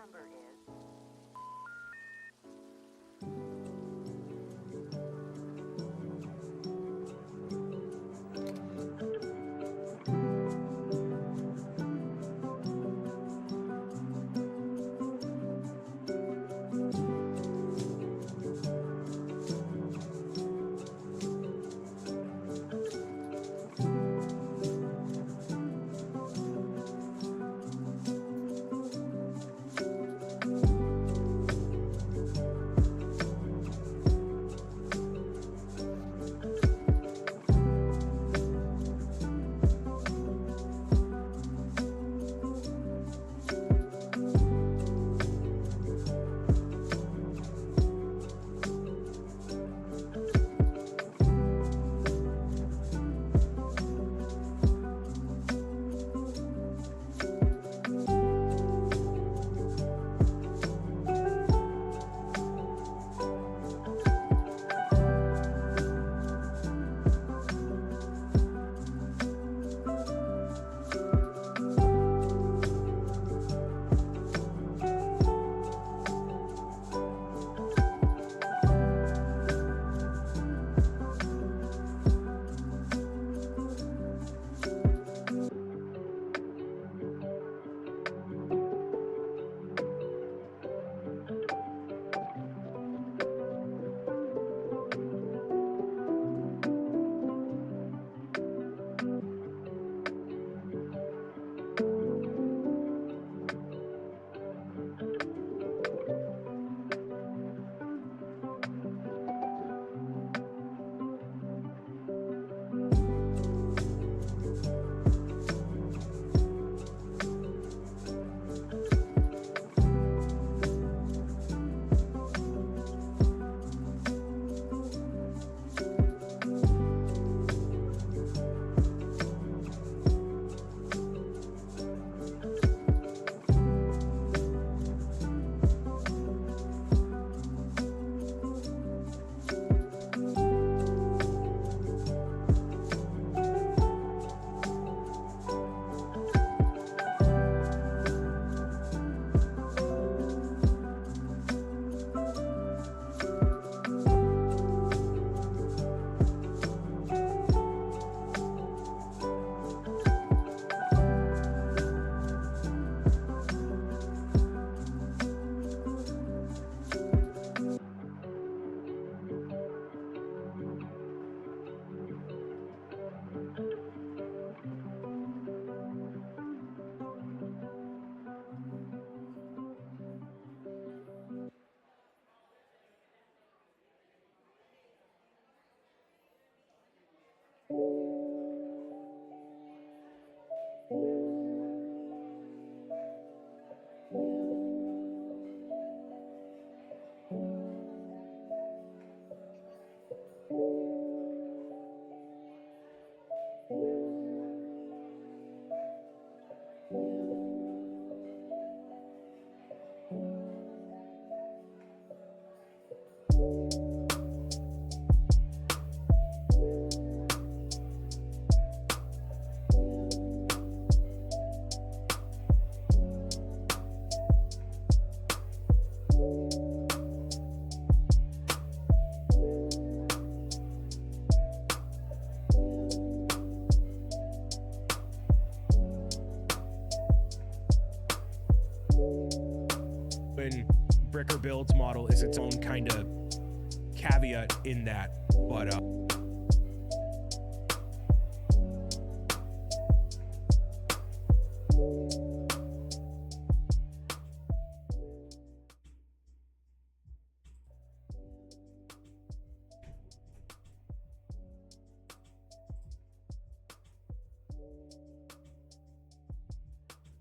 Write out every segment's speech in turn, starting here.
number is... Bricker Builds model is its own kind of caveat in that, but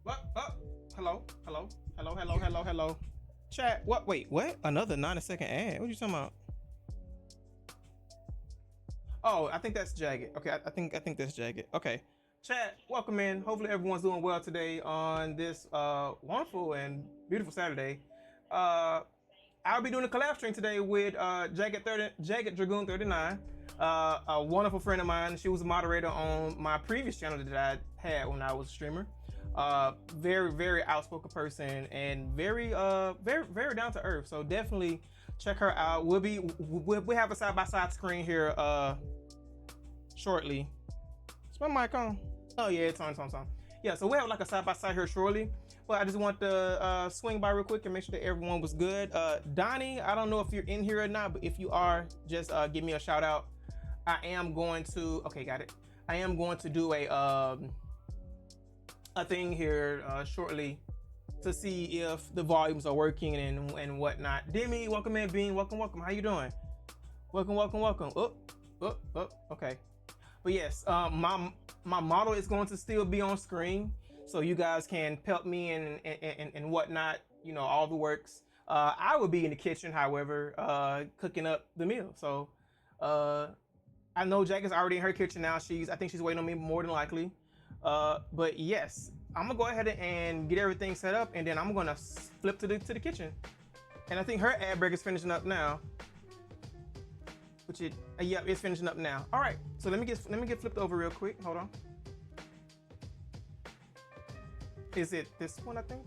what? Hello. Chat. What? Wait, what? Another 9-second ad? What are you talking about? Oh, I think that's Jagged. Okay, I think that's Jagged. Okay. Chat, welcome in. Hopefully everyone's doing well today on this wonderful and beautiful Saturday. I'll be doing a collab stream today with JaggedDragoon39, a wonderful friend of mine. She was a moderator on my previous channel that I had when I was a streamer. Very outspoken person and very down to earth. So definitely check her out. We'll have a side-by-side screen here shortly. Is my mic on? Oh yeah, it's on. Yeah, so we have like a side-by-side here shortly. But I just want to swing by real quick and make sure that everyone was good. Donnie, I don't know if you're in here or not, but if you are, just give me a shout out. I am going to, okay, got it. I am going to do a thing here shortly to see if the volumes are working and whatnot. Demi, welcome in. Bean, welcome. How you doing? Welcome. Oh, okay. But yes, my model is going to still be on screen, so you guys can pelt me and whatnot, you know, all the works. I will be in the kitchen, however, cooking up the meal. So I know Jack is already in her kitchen now. I think she's waiting on me more than likely. But yes, I'm gonna go ahead and get everything set up, and then I'm gonna flip to the kitchen. And I think her ad break is finishing up now. Which yep, it's finishing up now. All right, so let me get flipped over real quick. Hold on. Is it this one, I think?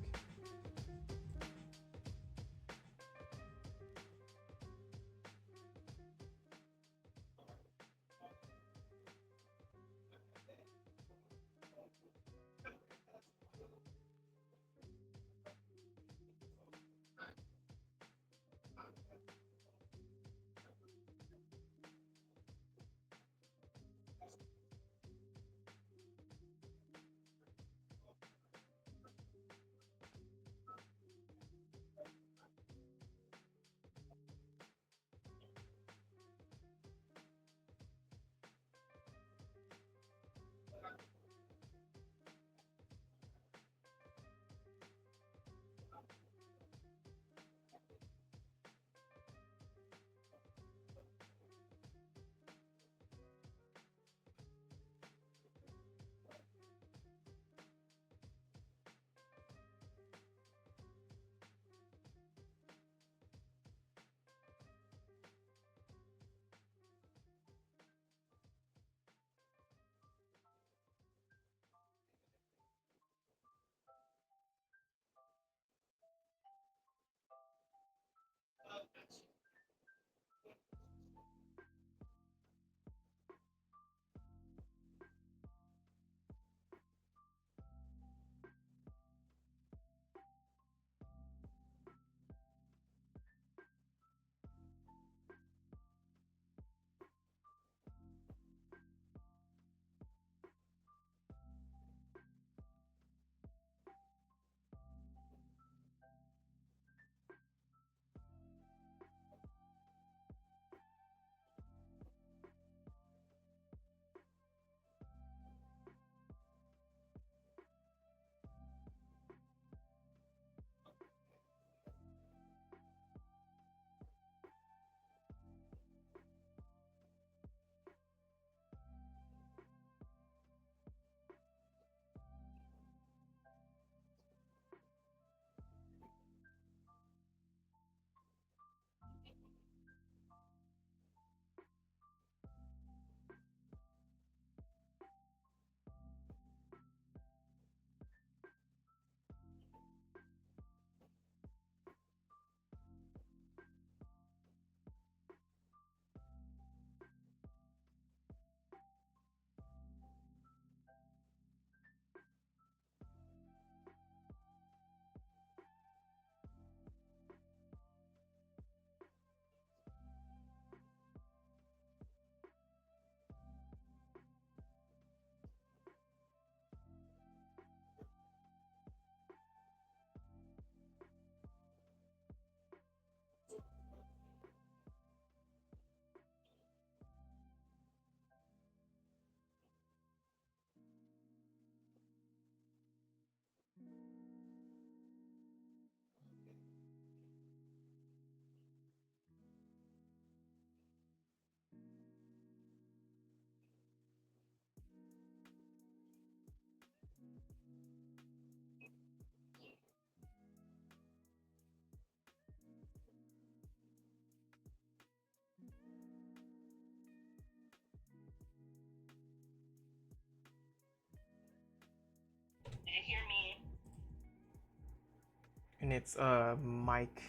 And it's Mike.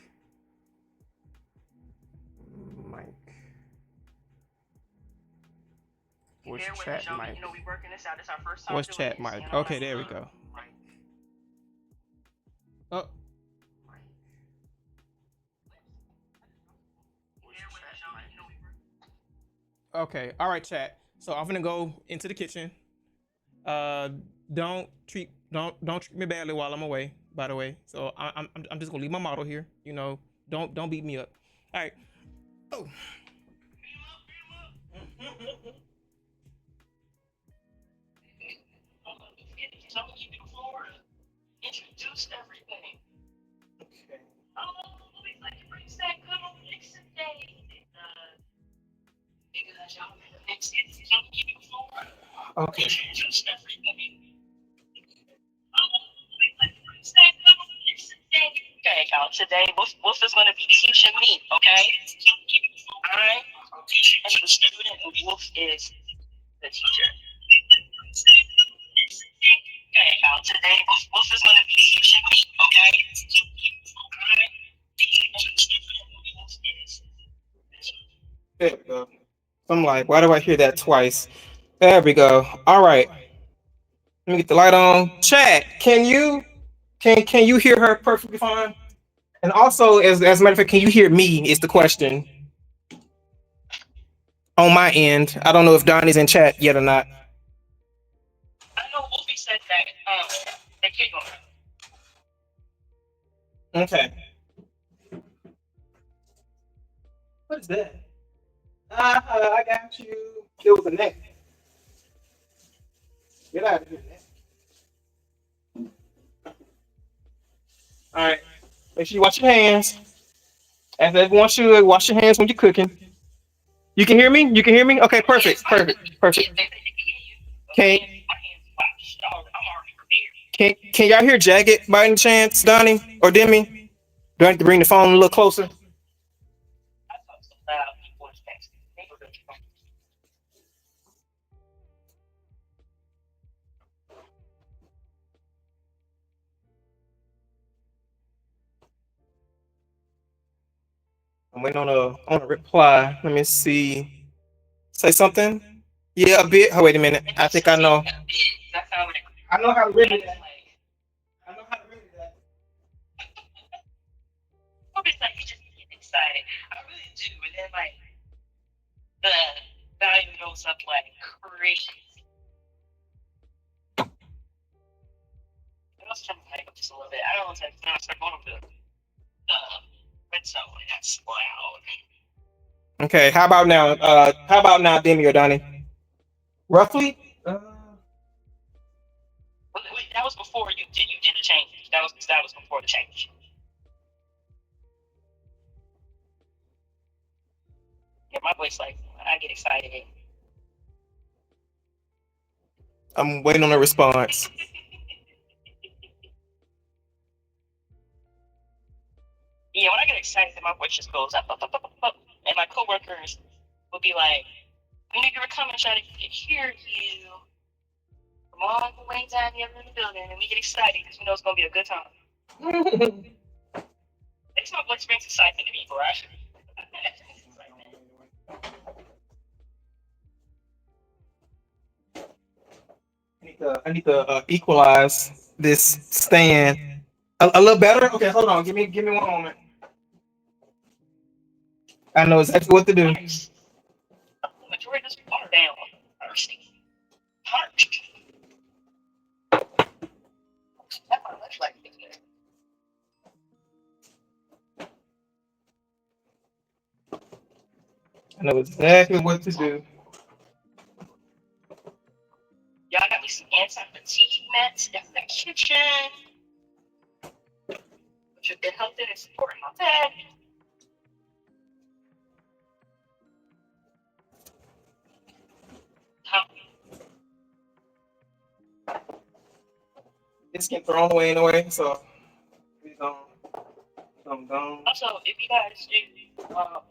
Where's chat Mike? What's chat Mike? Okay, there we go. Oh. Okay, all right, chat. So I'm gonna go into the kitchen. Don't treat me badly while I'm away. By the way, so I'm just gonna leave my model here. You know, don't beat me up. All right. Oh. Introduced everything. Okay. Louis, like it brings that good old mixing day. Because y'all made a mix it before. Okay. Introduced everything. Louis, like it brings that good old mixing day. Okay, y'all. Today, Wolf is gonna be teaching me. Okay. I am the student, and Wolf is the teacher. Okay, y'all. Today, Wolf is gonna be teaching me. Okay. There we go. I'm like, why do I hear that twice? There we go. All right. Let me get the light on. Chat, can you hear her perfectly fine? And also, as a matter of fact, can you hear me? Is the question on my end. I don't know if Donnie's in chat yet or not. I know Wolfie said that they kicked him. Okay. What is that? I got you. It was a neck. Get out of here. All right. Make sure you wash your hands. As everyone should, wash your hands when you're cooking. You can hear me? You can hear me? Okay, perfect. Can y'all hear Jagged by any chance, Donnie or Demi? Do I have to bring the phone a little closer? I'm waiting on a reply. Let me see. Say something. Yeah, a bit. Oh, wait a minute. I think I know. I know how to read that. I know how to read that. It's like you just get excited. I really do, and then like the value goes up like crazy. I was trying to hype up just a little bit. I don't know if I start going up the red zone. That's loud. Okay, how about now? How about now, Demi or Donnie? Roughly? Wait, that was before you did the change. That was before the change. Yeah, my voice like I get excited. I'm waiting on a response. Yeah, when I get excited, my voice just goes up, and my coworkers will be like, "We knew you were coming, trying to hear you from all the way down the other end of the building," and we get excited because we know it's gonna be a good time. It's my voice brings excitement to me, bro. I need to equalize this stand a little better. Okay, hold on. Give me 1 moment. I know exactly what to do. Nice. Majority of this water down. Harsh. That's my much like it. I know exactly what to do. Y'all got me some anti-fatigue meds in the kitchen. Which have been helping and supporting my bed. It's getting thrown away anyway, so please don't. Also, if you guys do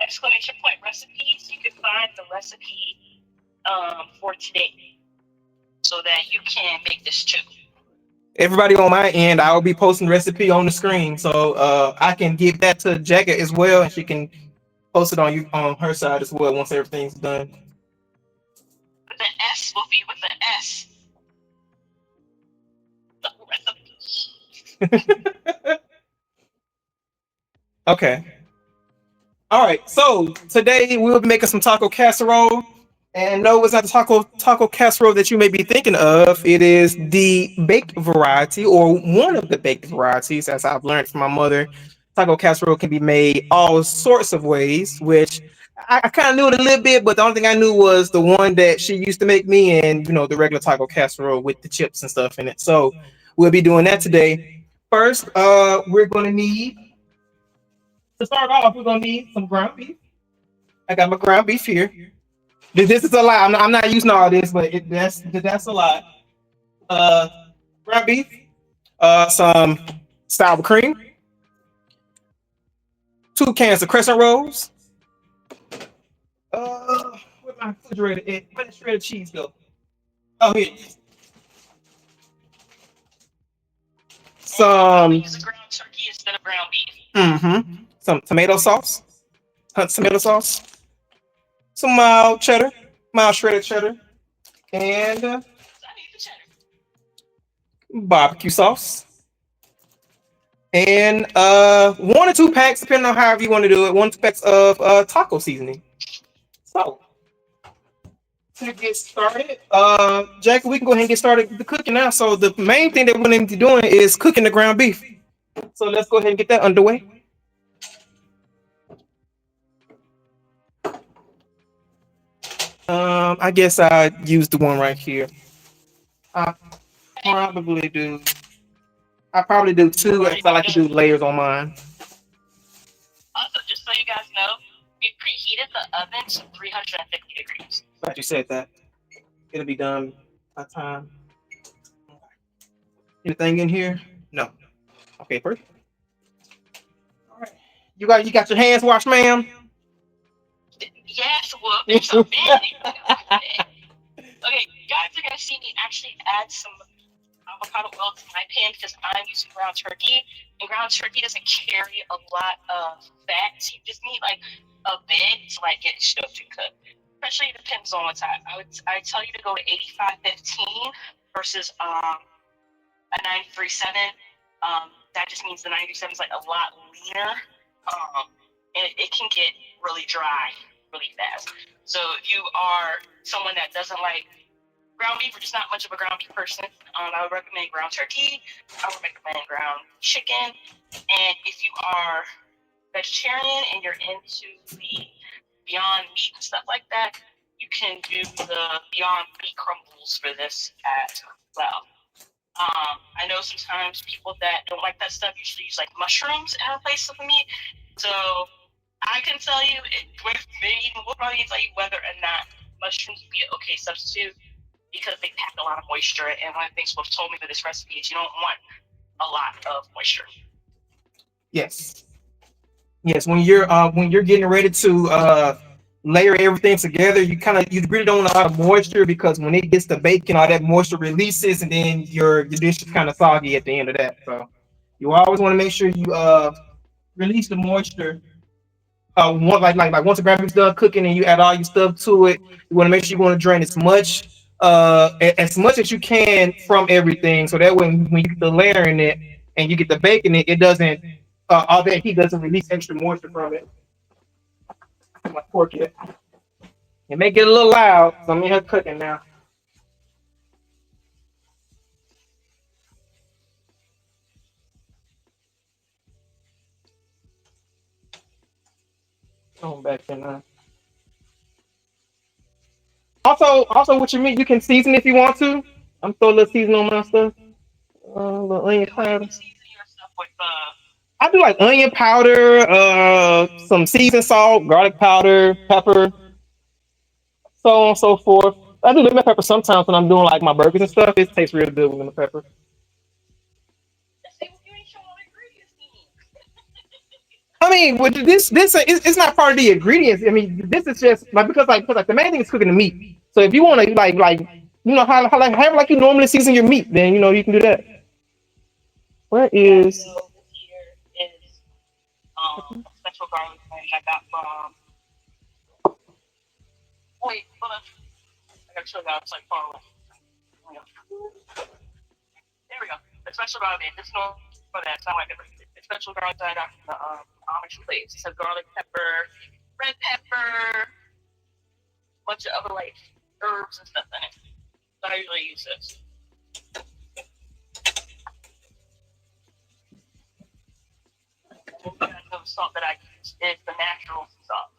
exclamation point recipes, you can find the recipe for today so that you can make this too. everybody on my end, I will be posting recipe on the screen, so I can give that to Jagged as well, and she can post it on her side as well once everything's done. With the S will be with the S. The recipe. Okay. All right. So today we'll be making some taco casserole. And no, it's not the taco casserole that you may be thinking of. It is the baked variety, or one of the baked varieties, as I've learned from my mother. Taco casserole can be made all sorts of ways, which I kind of knew it a little bit, but the only thing I knew was the one that she used to make me, and the regular taco casserole with the chips and stuff in it. So we'll be doing that today. First, we're gonna need to start off. We're gonna need some ground beef. I got my ground beef here. This is a lot. I'm not using all this, but that's a lot. Uh, Ground beef, some sour cream, 2 cans of crescent rolls. Where's my refrigerator? Where the shredded cheese go? Oh, here it is. Some. Use a ground turkey instead of ground beef. Some tomato sauce. Hunt's tomato sauce. Some mild shredded cheddar, and I need the cheddar. barbecue sauce. And 1 or 2 packs, depending on however you want to do it, 1 or 2 packs of taco seasoning. So to get started, Jack, we can go ahead and get started with the cooking now. So the main thing that we're going to be doing is cooking the ground beef. So let's go ahead and get that underway. I guess I use the one right here. I probably do 2 because I like to do layers on mine. Also, just so you guys know, we preheated the oven to 350 degrees. Glad you said that. It'll be done by time. Anything in here? No. Okay, perfect. All right. You got your hands washed, ma'am? Yes, well, it's so fancy. Okay, guys are gonna see me actually add some avocado oil to my pan because I'm using ground turkey, and ground turkey doesn't carry a lot of fat. So you just need like a bit to like get it stoked and cooked. Especially depends on what time. I tell you to go to 85-15 versus a 93.7. That just means the 97 is like a lot leaner, and it can get really dry really fast. So if you are someone that doesn't like ground beef or just not much of a ground beef person, I would recommend ground turkey. I would recommend ground chicken. And if you are vegetarian and you're into the Beyond Meat and stuff like that, you can do the Beyond Meat crumbles for this as well. I know sometimes people that don't like that stuff usually use like mushrooms in replace of the meat. So I can tell you, we'll probably tell you whether or not mushrooms would be an okay substitute because they pack a lot of moisture. And one of the things Wolf told me for this recipe is you don't want a lot of moisture. Yes. When you're getting ready to layer everything together, you really don't want a lot of moisture because when it gets to baking, all that moisture releases, and then your dish is kind of soggy at the end of that. So you always want to make sure you release the moisture. Once the ground beef's done cooking and you add all your stuff to it, you want to make sure you want to drain as much as you can from everything, so that when you get the layering it and you get the baking it doesn't all that heat doesn't release extra moisture from it. My pork it. It may get a little loud, so I'm in here cooking now. Going back in now. Also, with your meat, you can season if you want to. I'm throwing a little seasoning on my stuff. A little onion powder. Season your stuff with I do like onion powder, some seasoned salt, garlic powder, pepper, so on and so forth. I do lemon pepper sometimes when I'm doing like my burgers and stuff. It tastes real good with lemon pepper. I mean, with this it's not part of the ingredients. I mean, this is just like because the main thing is cooking the meat. So if you want to like how you normally season your meat, then you can do that. What Yeah, is? so this here is a special garlic thing I got from. Wait, hold on. I gotta show you how it's like far away. There we go. The special garlic. This one for that. It's not like a special garlic that I got from the Amish place. It says garlic pepper, red pepper, a bunch of other like herbs and stuff in it. So I usually use this. The salt that I use is the natural salt.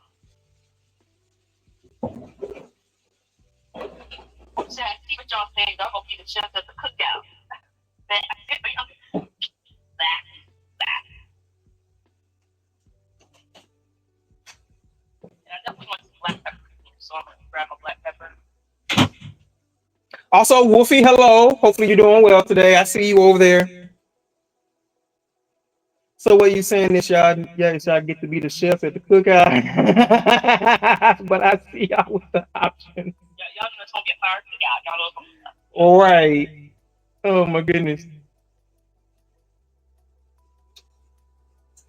So I see what y'all think. I'm gonna be the chef at the cookout. That. And I definitely want some black pepper. So I'm gonna grab my black pepper. Also, Wolfie, hello. Hopefully you're doing well today. I see you over there. So what you saying is y'all, yeah, y'all get to be the chef at the cookout, but I see y'all with the option. Yeah, y'all know it's gonna get fired cookout. Y'all know it's gonna be All right. Oh my goodness.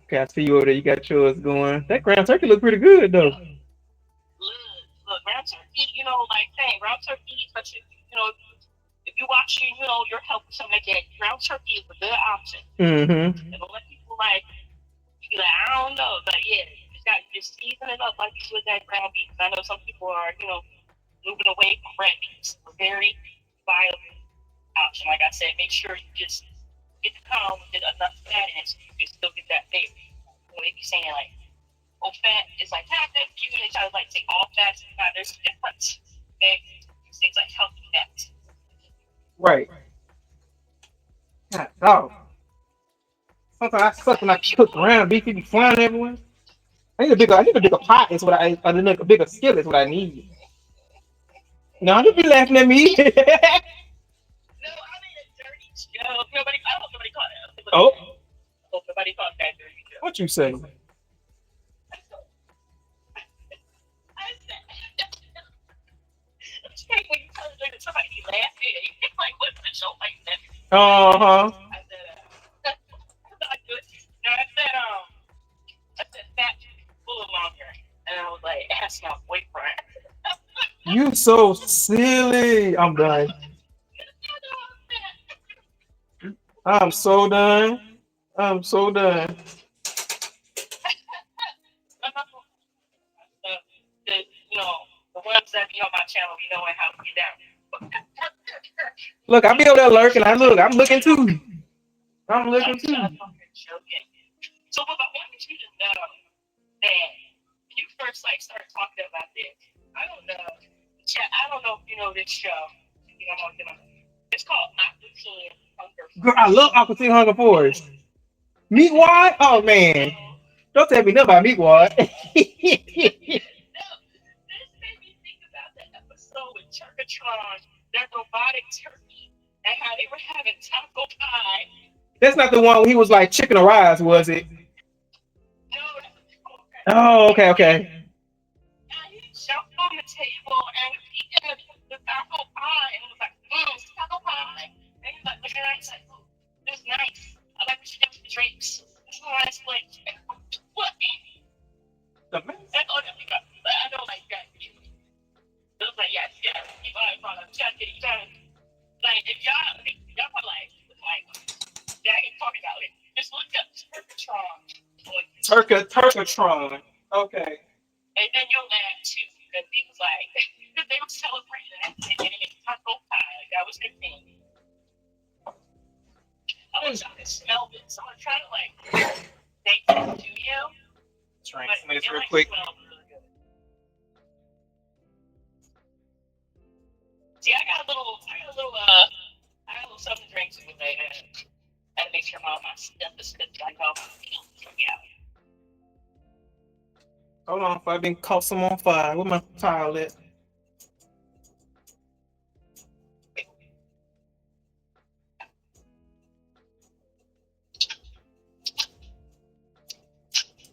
Okay, I see you over there. You got yours going. That ground turkey look pretty good though. look, ground turkey, like saying ground turkey, especially, if you watching, your health or something like that, ground turkey is a good option. Mm-hmm. And don't let people you be like, I don't know, but yeah, you just got to just season it up like you would that ground beef. I know some people are, moving away from red beef. It's a very viable option. Like I said, make sure you just get the pound with enough fat in it so you can still get that flavor. They be saying like, oh, fat is like active. You really try to take all fats. There's a difference. Okay, things like healthy fats. Right. God, dog. Sometimes I suck when I cook ground beef. It be flying everywhere. I need a bigger pot. Is what I need a bigger skillet. Is what I need. No, don't be laughing at me. No, I mean a dirty joke. I hope nobody caught it. Oh, I hope nobody caught that dirty joke. what you say? I said, it's like when you tell a joke that somebody be laughing, it's like, what's the joke like that? Uh-huh. I said, I do it. No, I said fat full of longer. And I was like, ask my boyfriend. You so silly. I'm done. I'm so done. I'm so done. the, the ones that be on my channel, be knowing how to get down. Look, I be over there lurking. I'm looking too. I'm looking too. I'm joking. So, but I wanted you to know that when you first started talking about this, I don't know. I don't know if you know this show. It's called Aqua Teen Hunger Force. Girl, I love Aqua Teen Hunger Force. Meat Wad? Oh man. Don't tell me nothing about Meat Wad. No, this made me think about that episode with Turkatron, that robotic turkey, and how they were having taco pie. That's not the one where he was like chicken or rice, was it? No, Oh, okay, okay. and he jumped on the table and he did the taco pie, and it was like, it's taco pie. And he was like, looking at it, he's like, oh, this is nice. I like what you did with the drapes. It's a nice place. What? The man. I know, like, that. It was like, yes, keep on product. Like, if y'all were like, Jagged talking about it, just look up Turkatron. Turkatron. Okay. And then you'll laugh too, because he was like, they were celebrating that and they made taco pie. Like, that was their thing. I want y'all to smell this. I'm gonna try to take it to you. Trying to make this real quick. See, I got a little something to drink with me. I had to make sure all my stuff is good. Hold on, I've been caught some on fire. Where my towel at?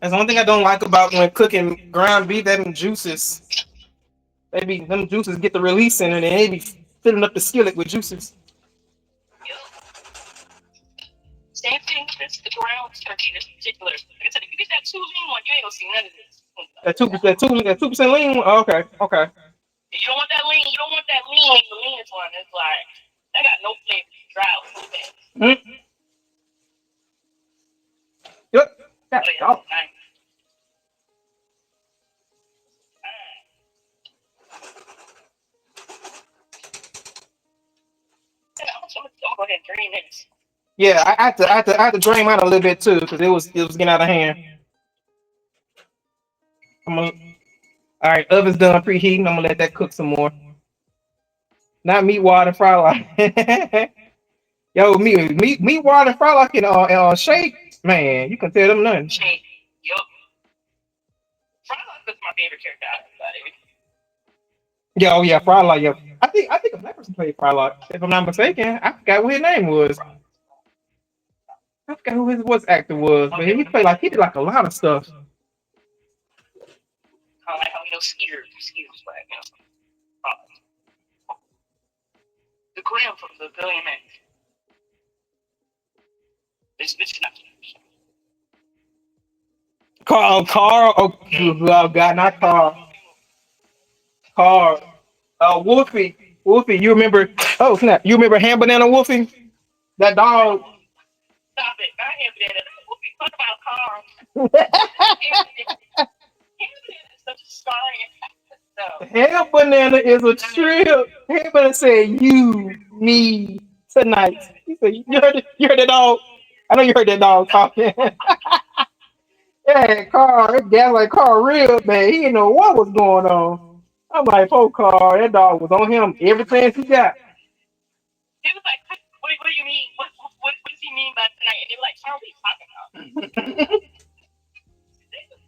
That's the only thing I don't like about when cooking ground beef. Them juices, them juices get the release in it, and they be filling up the skillet with juices. See, Same thing with this, the ground turkey, this particular. Like I said, if you get that 2 lean one, you ain't gonna see none of this. That 2% lean. Oh, okay. If you don't want that lean, you don't want that lean. The leanest one, it's like that got no flavor, dry with no fat. Yep. Oh yeah, nice. I'm gonna go ahead and drain this. Yeah, I had to drain mine a little bit too because it was getting out of hand. All right, oven's done preheating. I'm gonna let that cook some more. Not meat, water, and fry like. Yo, meat, water, and fry like in shake. Man, you can tell them nothing. Shake. Yup. Frylock is my favorite character out of everybody. Yeah, oh yeah, Frylock. Yeah, I think a black person played Frylock. If I'm not mistaken, I forgot what his name was. I forgot who his voice actor was, but he did like a lot of stuff. I like how we know Skeeter's right now. The Graham from the Billion Man. This bitch not. Carl. Oh God, not Carl. Wolfie. You remember? Oh snap! You remember Ham Banana Wolfie? That dog. Stop it! I have that. What we talk about Carl? Ham Banana is such a sorry. No. Ham Banana is a trip. Ham Banana said, "You, me, tonight." He said, "You heard it? You heard that dog? I know you heard that dog talking." Yeah, Carl. That guy like Carl real man. He didn't know what was going on. I'm like, "Oh, Carl, that dog was on him every chance he got." He was like, what do you mean? What does he mean by tonight? And they were like, Carl, what are you talking about?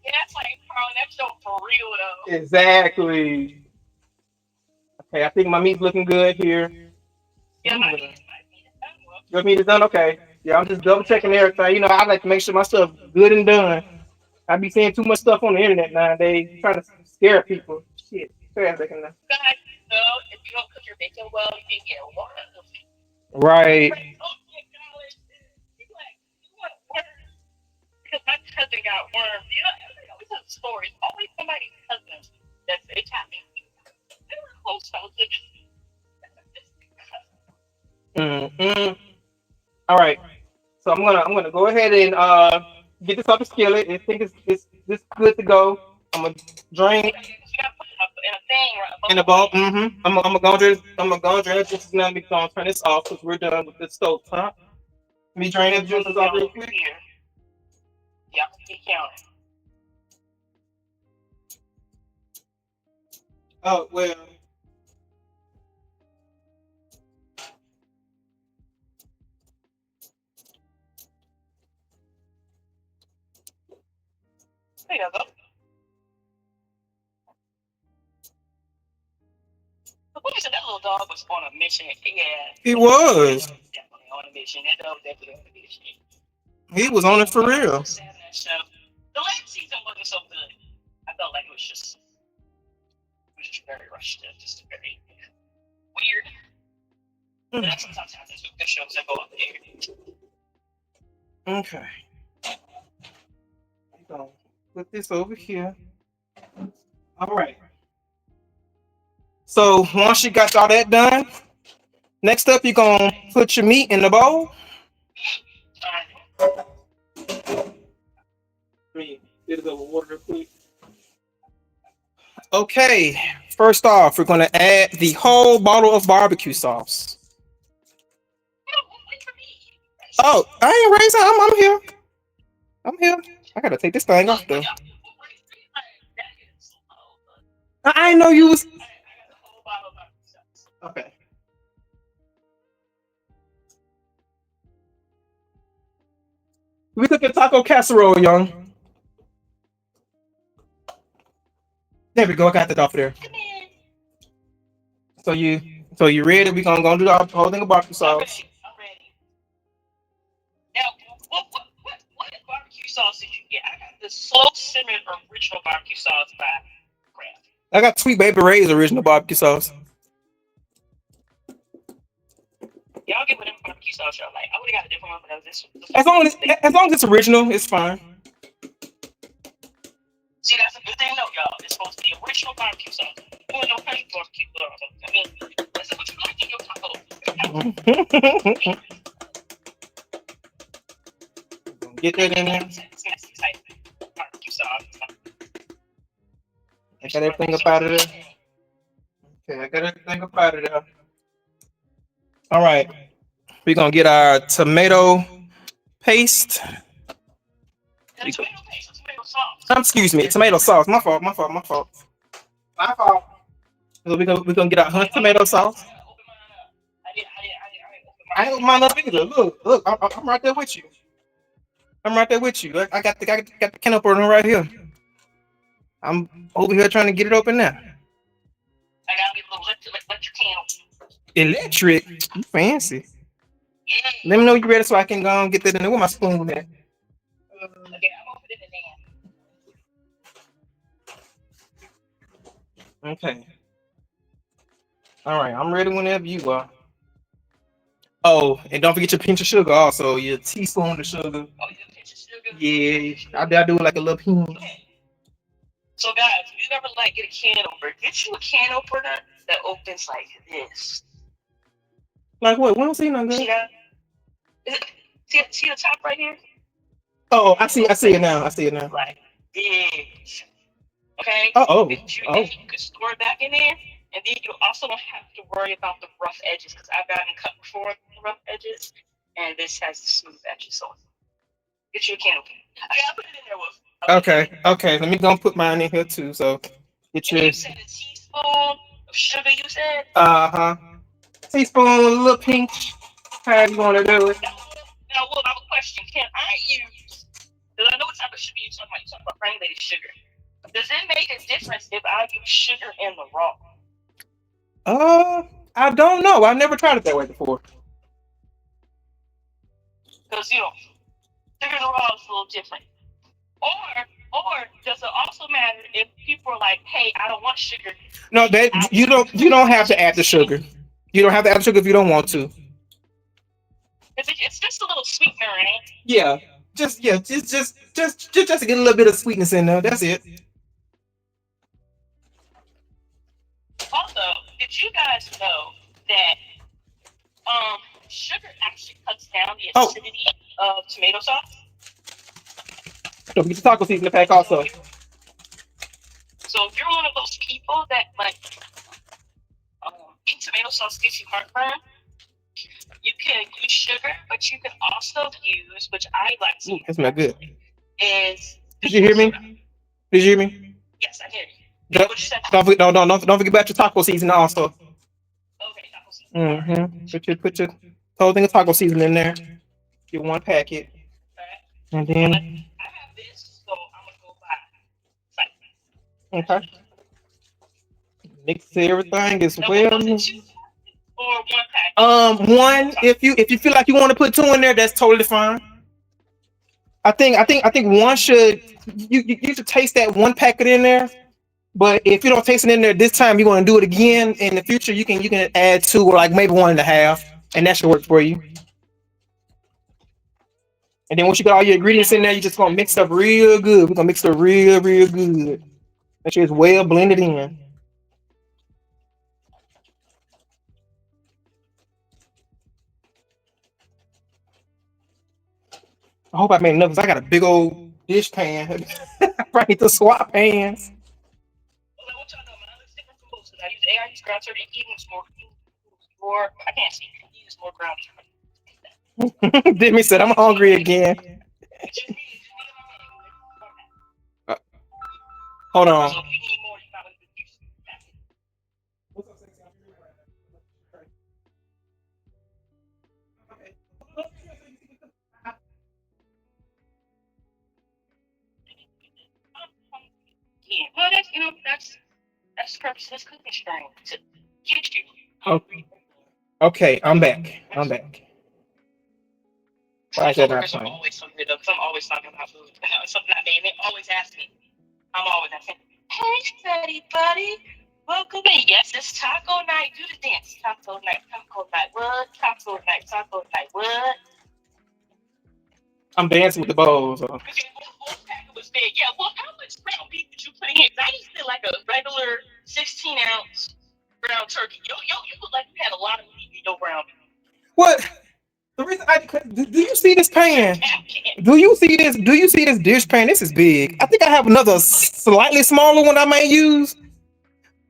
Yeah, that's like Carl, that show for real though. Exactly. Okay, I think my meat's looking good here. Yeah, my meat is done. Your meat is done? Okay. Yeah, I'm just double checking everything. You know, I like to make sure my stuff good and done. I be seeing too much stuff on the internet nowadays, trying to scare people. Shit. Fast back in there. Guys, so if you don't cook your bacon well, you can get one of them. Right. Oh my God. He's like, you want worms? Because my cousin got worms. You know, everybody always has stories. Always somebody's cousin that's Italian. They were close, so just All right. So I'm gonna go ahead and get this off the skillet. I think it's this good to go. I'm gonna drain you gotta put it in a thing, right? in the bowl. I'm gonna go drain it just now. We gonna turn this off because we're done with the stove top. Let me drain the juices off real quick. Yep, he counted. Oh well. There you go. What is it? That little dog was on a mission. Yeah. He was. Definitely on a mission. That dog definitely on a mission. He was on it for real. The last season wasn't so good. I felt like it was just very rushed. Just very weird. But that's sometimes happens with good shows that go up there. Okay. So put this over here. All right. So once you got all that done, next up you're gonna put your meat in the bowl. Okay, first off, we're gonna add the whole bottle of barbecue sauce. Oh, I ain't raising. I'm here. I'm here. I gotta take this thing off though. I didn't know you was. Okay. We cooking taco casserole, young. There we go. I got that off there. So you ready? We gonna go do the whole thing of barbecue sauce. I'm ready. Now, what barbecue sauce did you get? I got the slow simmered original barbecue sauce by Kraft. I got Sweet Baby Ray's original barbecue sauce. Y'all get whatever barbecue sauce y'all like. I would have got a different one, but this. As long as it's original, it's fine. See, that's a good thing, though, y'all. It's supposed to be original barbecue sauce. Oh, no pressure barbecue sauce. I mean, this is what you like in your taco. Get that in there. Barbecue sauce. I got everything up out of there. Okay, I got everything up out of there. All right, we're gonna get our tomato paste. Tomato paste, tomato sauce. Excuse me, tomato sauce. My fault. We're gonna get our tomato sauce. I ain't open mine up either. Look, I'm right there with you. I got the can opener right here. I'm over here trying to get it open now. I gotta be a little electric can. Electric? You fancy. Yeah. Let me know you ready so I can go and get that in there with my spoon at. Okay, I'm opening it now. Okay. All right, I'm ready whenever you are. Oh, and don't forget your pinch of sugar also. Your teaspoon of sugar. Oh, you pinch of sugar? Yeah, I do it like a little pinch. Okay. So guys, if you ever like get a can opener, get you a can opener that opens like this. Like what? We don't see nothing. See that? See the top right here? Oh, I see it now. Like this. Okay? Oh. You can store it back in there, and then you also don't have to worry about the rough edges, because I've gotten cut before the rough edges, and this has the smooth edges. So get you a can opener. I put it in there with. Okay. Let me go and put mine in here too. So get your. You said a teaspoon of sugar. You said. Teaspoon, a little pinch. How you want to do it? Now, Will, I have a question. Can I use? Because I know what type of sugar you're talking about. You're talking about granulated sugar. Does it make a difference if I use sugar in the raw? I don't know. I never tried it that way before. Because sugar in the raw is a little different. Or does it also matter if people are like, "Hey, I don't want sugar"? No, you don't have to add the sugar. You don't have to add the sugar if you don't want to. It's just a little sweetener, right? Yeah. Just to get a little bit of sweetness in there. That's it. Also, did you guys know that sugar actually cuts down the acidity of tomato sauce? Don't forget the taco seasoning pack also. So if you're one of those people that like tomato sauce gives you heartburn, you can use sugar, but you can also use, which I like to use. That's not good. Did you hear me? Did you hear me? Yes, I hear you. Don't forget about your taco seasoning also. Okay, taco seasoning. Put your whole thing of taco seasoning in there. Get one packet. And then I have this, so I'm gonna go buy. Okay. Mix everything as well. Or one pack. One. If you feel like you want to put two in there, that's totally fine. I think one should you should taste that one packet in there. But if you don't taste it in there this time, you want to do it again in the future, you can add two or like maybe 1.5, and that should work for you. And then once you got all your ingredients in there, you just gonna mix it up real good. We're gonna mix it up real good. Make sure it's well blended in. I hope I made enough because I got a big old dish pan. I need to swap pans. I use ground turkey. He needs more. I can't see. He needs more ground turkey. Demi said, "I'm hungry again." Hold on. So if you need more, you probably could use yeah, well, that's the purpose of this cooking stream, to get you hungry. Okay, I'm back. Why is that not I'm always so good because I'm always talking about food. Something I made. They always ask me. I'm always asking, "Hey, Steady Buddy, welcome in. Yes, it's taco night. Do the dance. Taco night. What? Taco night. What? I'm dancing with the bowls. So. Okay, Wolf packet was big. Yeah, well, how much ground beef did you put in here? 'Cause I just did like a regular 16-ounce ground turkey. You look like you had a lot of meat in your ground beef. What? The reason do you see this pan? Do you see this? Do you see this dish pan? This is big. I think I have another slightly smaller one I may use,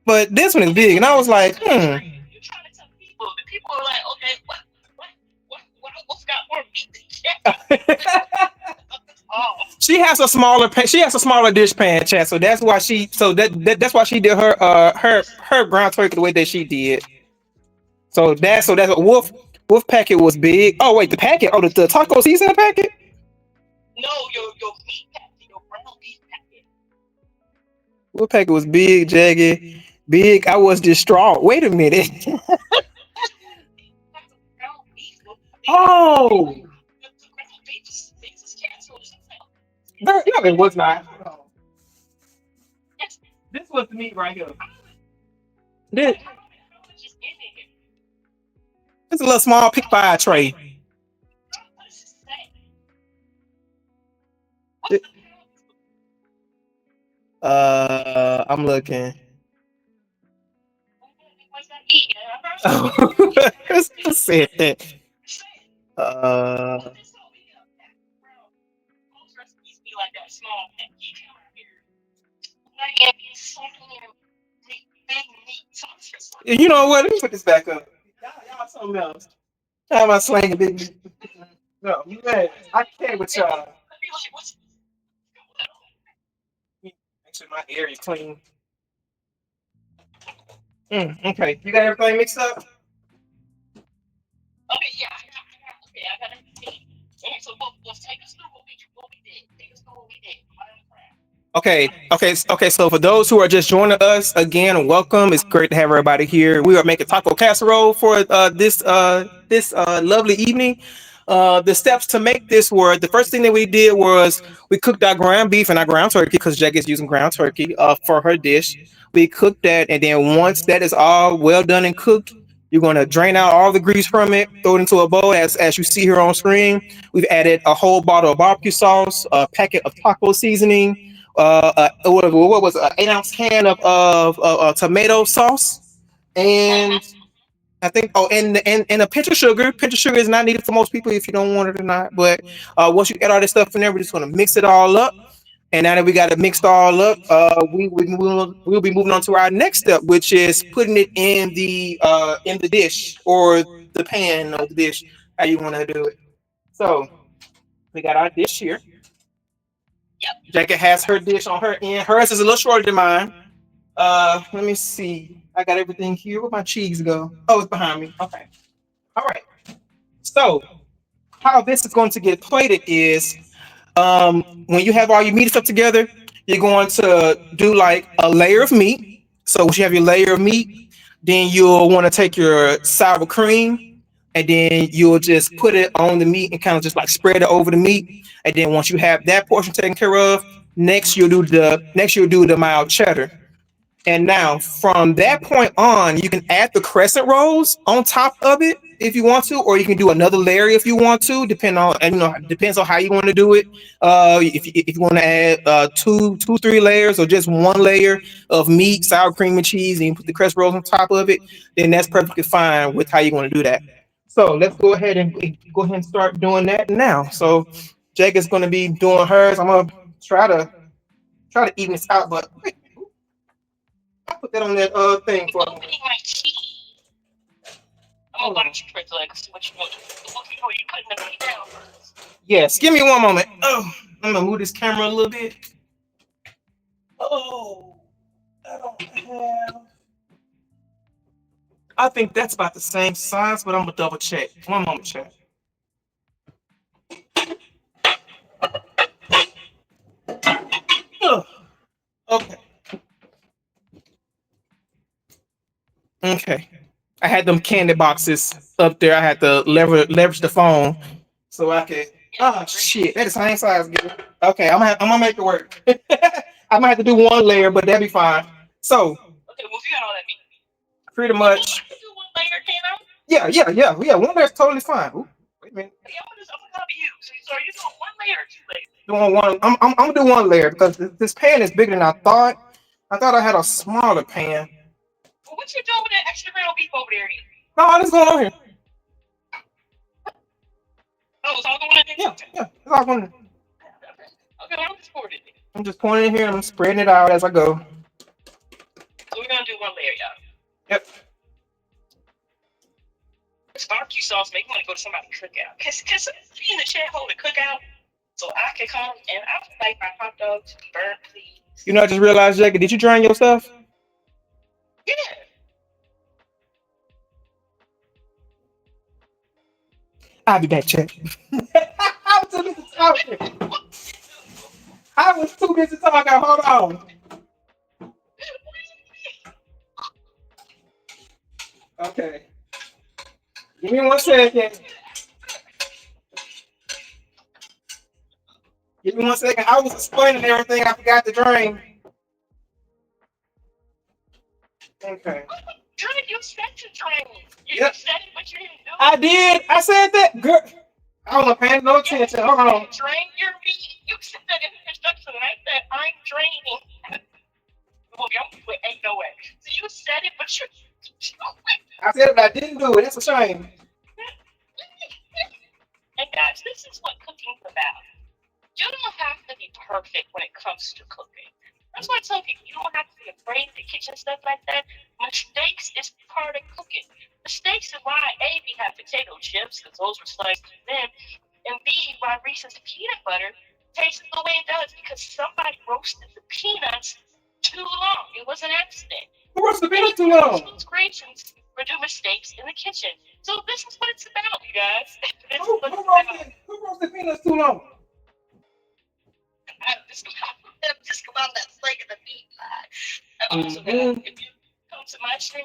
but this one is big. And I was like, You're trying to tell people. The people are like, okay, what's got more meat than that? Oh. She has a smaller pan. She has a smaller dish pan, chat. So that's why she. So that's why she did her ground turkey the way that she did. So that's a wolf packet was big. Oh wait, the packet. Oh, the taco seasoning packet. No, your meat packet, your ground beef packet. Wolf packet was big, jagged, big. I was distraught. Wait a minute. Oh. No, it was not. This was the meat right here. This is a little small pick by tray. I'm looking. Who said that? You know what? Let me put this back up. Y'all something else. How am I slanging big meat? No, man, I can't with y'all. Make sure my area is clean. Okay, you got everything mixed up? Okay, yeah, I got everything. Okay, so let's take us through what we did. Take us through what we did. Okay. So for those who are just joining us again, welcome. It's great to have everybody here. We are making taco casserole for this lovely evening. The steps to make this were the first thing that we did was we cooked our ground beef and our ground turkey because Jack is using ground turkey for her dish. We cooked that, and then once that is all well done and cooked, you're going to drain out all the grease from it, throw it into a bowl. As you see here on screen, we've added a whole bottle of barbecue sauce, a packet of taco seasoning, what was an 8-ounce can of tomato sauce, and I think and a pinch of sugar. Pinch of sugar is not needed for most people if you don't want it or not. But once you add all this stuff in there, we're just gonna mix it all up. And now that we got it mixed all up, we'll be moving on to our next step, which is putting it in the dish or the pan or the dish, how you want to do it. So we got our dish here. Jacket has her dish on her end. Hers is a little shorter than mine. Let me see. I got everything here. Where my cheese go? Oh, it's behind me. Okay. All right. So how this is going to get plated is when you have all your meat stuff together, you're going to do like a layer of meat. So once you have your layer of meat, then you'll want to take your sour cream and then you'll just put it on the meat and kind of just like spread it over the meat. And then once you have that portion taken care of, next you'll do the mild cheddar. And now from that point on, you can add the crescent rolls on top of it if you want to, or you can do another layer if you want to, depending on, depends on how you want to do it. If you want to add two, 3 layers or just 1 layer of meat, sour cream and cheese, and you put the crescent rolls on top of it, then that's perfectly fine with how you want to do that. So let's go ahead and start doing that now. So Jake is going to be doing hers. I'm going to try to even this out, but I put that on that thing for opening my cheese. I'm gonna watch you for like what you want. Before you putting the meat down first. Yes, give me one moment. Oh, I'm gonna move this camera a little bit. Oh, I don't have. I think that's about the same size, but I'm gonna double check. One moment, chat. Okay. Okay. I had them candy boxes up there. I had to leverage the phone so I could. Oh shit, that is the same size. Okay, I'm gonna make it work. I might have to do 1 layer, but that'd be fine. So. Okay, well, you got all that meat. Pretty much. Do 1 layer, can I? Yeah. 1 layer is totally fine. Ooh, wait a minute. Yeah, I'm gonna copy you. So you're doing 1 Doing one. I'm gonna do one layer because this pan is bigger than I thought. I thought I had a smaller pan. Well, what you doing with that extra ground beef over there? No, I'm just going on here. Oh, it's all going in there? Yeah, it's all going. Okay, well, I'm just pouring it. I'm just pouring it in here and I'm spreading it out as I go. So we're gonna do one layer, y'all. Yep. This barbecue sauce make me want to go to somebody's cookout. Cause be in the chat hold a cookout, so I can come and I would like my hot dogs burnt, please. You know, I just realized, Jackie, did you drain your stuff? Yeah. I'll be back, check. I was too busy talking. I was too busy talking. Hold on. Okay. Give me 1 second. Give me 1 second. I was explaining everything. I forgot to drain. Okay. Drain, you said to drain. You Yep. said it, but you didn't do it. I did. I said that. Girl. I wasn't paying no attention. Hold on. Drain your meat. You said that in the instruction, and I said, I'm draining. Well, ain't no way. So you said it, but you. I said it, but I didn't do it. That's a shame. And guys, this is what cooking's about. You don't have to be perfect when it comes to cooking. That's why I tell people you don't have to be afraid of the kitchen, stuff like that. Mistakes is part of cooking. Mistakes is why A, we have potato chips, because those were sliced thin, and B, why Reese's peanut butter tastes the way it does, because somebody roasted the peanuts too long. It was an accident. Who roasted the peanuts too long? Food creations or do mistakes in the kitchen. So this is what it's about, you guys. Who roasted peanuts too long? Just come on that steak and the meat. Also, if you come to my stream,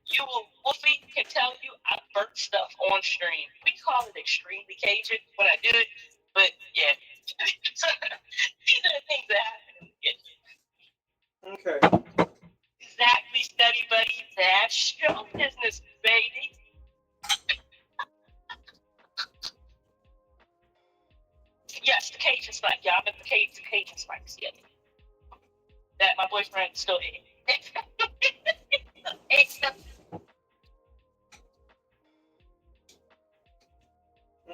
you will, Wolfie can tell you I burnt stuff on stream. We call it extremely Cajun when I do it, but yeah. These are the things that happen in the kitchen. Okay. Exactly, study buddy. That's show business, baby. Yes, the Cajun spike. Yeah, I'm in the Cajun spikes. Yeah. That my boyfriend still ate.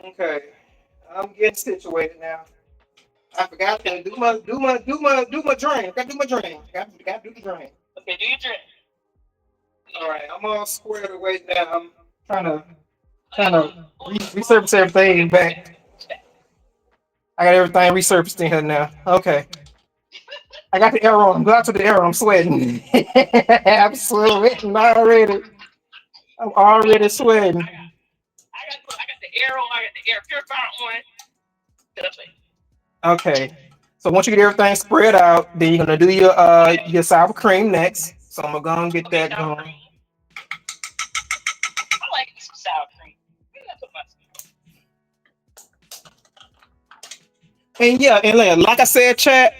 Okay. I'm getting situated now. I forgot to do my drain. I gotta do my drain. Gotta do the drain. Okay, do your drink. All right, I'm all squared away now. I'm trying to resurface everything back. I got everything resurfaced in here now. Okay. I got the arrow. I'm glad to the arrow. I'm sweating. I'm sweating already. I'm already sweating. I got the arrow. I got the air purifier on. Okay. So once you get everything spread out, then you're gonna do your sour cream next. So I'm gonna get that going. I like some sour cream. And yeah, and like I said, chat,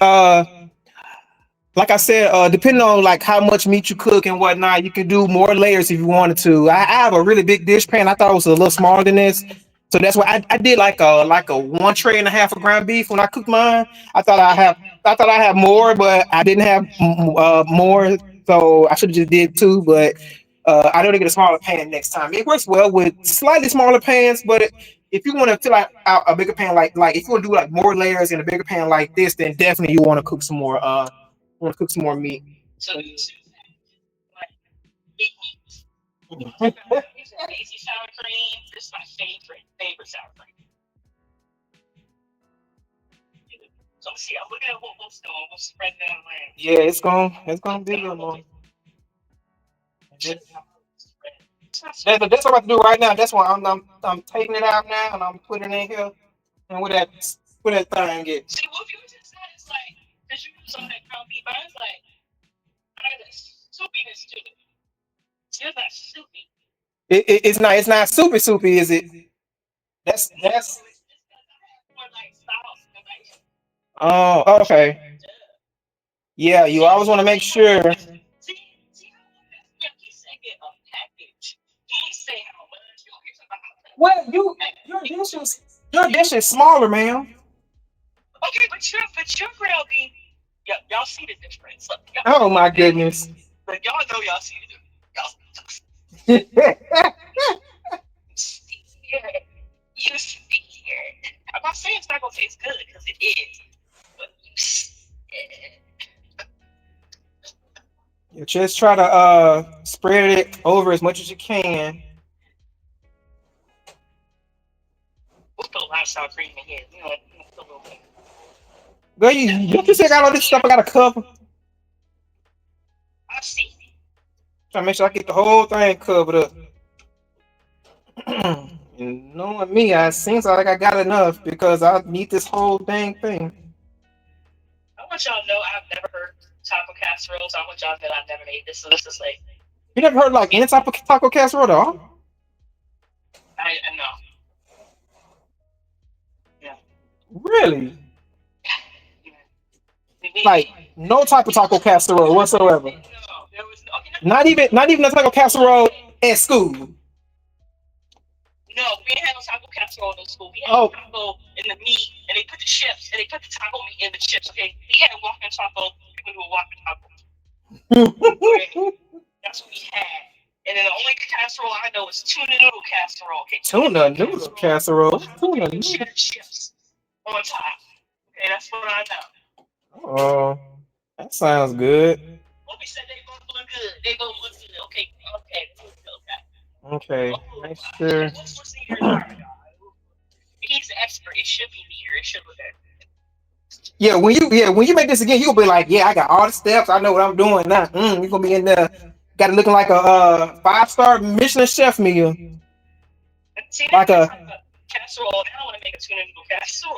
depending on like how much meat you cook and whatnot, you can do more layers if you wanted to. I have a really big dish pan. I thought it was a little smaller than this, so that's why I did like a 1.5 trays of ground beef when I cooked mine. I thought I have more, but I didn't have more, so I should have just did 2. But I know to get a smaller pan next time. It works well with slightly smaller pans, but if you want to fill out a bigger pan, like if you want to do like more layers in a bigger pan like this, then definitely you want to cook some more. Want to cook some more meat. So big meat. Easy sour cream. This is my favorite sour cream. So see, I'm looking at what we'll do. We'll spread that around. Yeah, it's gonna be a little more. That's what I'm about to do right now. That's why I'm taking it out now and I'm putting it in here. And where that thing get. See, what you just said is like, because you use on that ground beef, but it's like, I got soupiness to it. It's not soupy. It's not soupy, is it? That's more like sauce. oh, okay. Yeah, you always want to make sure. See, he said get a package. He say how much. Well, your dish is smaller, ma'am. Okay, but your grill be, y'all see the difference. Look, Oh my goodness. But y'all know y'all see the difference. You see it. You see it. I'm not saying it's not gonna taste good because it is, but you see it. You just try to spread it over as much as you can. We'll put a lot of sour cream in here. You know, put a little bit. Girl, you say I got all this stuff I gotta cover. I see. Try to make sure I get the whole thing covered up. And knowing me, it seems like I got enough because I need this whole dang thing. I want y'all to know I've never heard taco casserole, so I want y'all to know I've never made this. So this is like, You never heard like any type of taco casserole at all? I know. Yeah. Really? Yeah. Like no type of taco casserole whatsoever. No, there was no. Okay, Not even a taco casserole at school. No, we didn't have no taco casserole in school. We had taco in the meat, and they put the chips, and they put the taco meat in the chips. Okay, we had a walking taco. People do a walking taco. Okay, that's what we had. And then the only casserole I know is tuna noodle casserole. Okay, Tuna noodle casserole. Tuna noodle. Chips on top. Okay, that's what I know. Oh, that sounds good. What we said they both look good. They both look good. Okay, okay, okay. Okay, make sure. He's the expert. It should be near. It should look good. Yeah, when you make this again, you'll be like, yeah, I got all the steps. I know what I'm doing now. You're gonna be in there, got it looking like a 5-star Michelin chef meal. See, like a casserole. Now I want to make a tuna noodle casserole.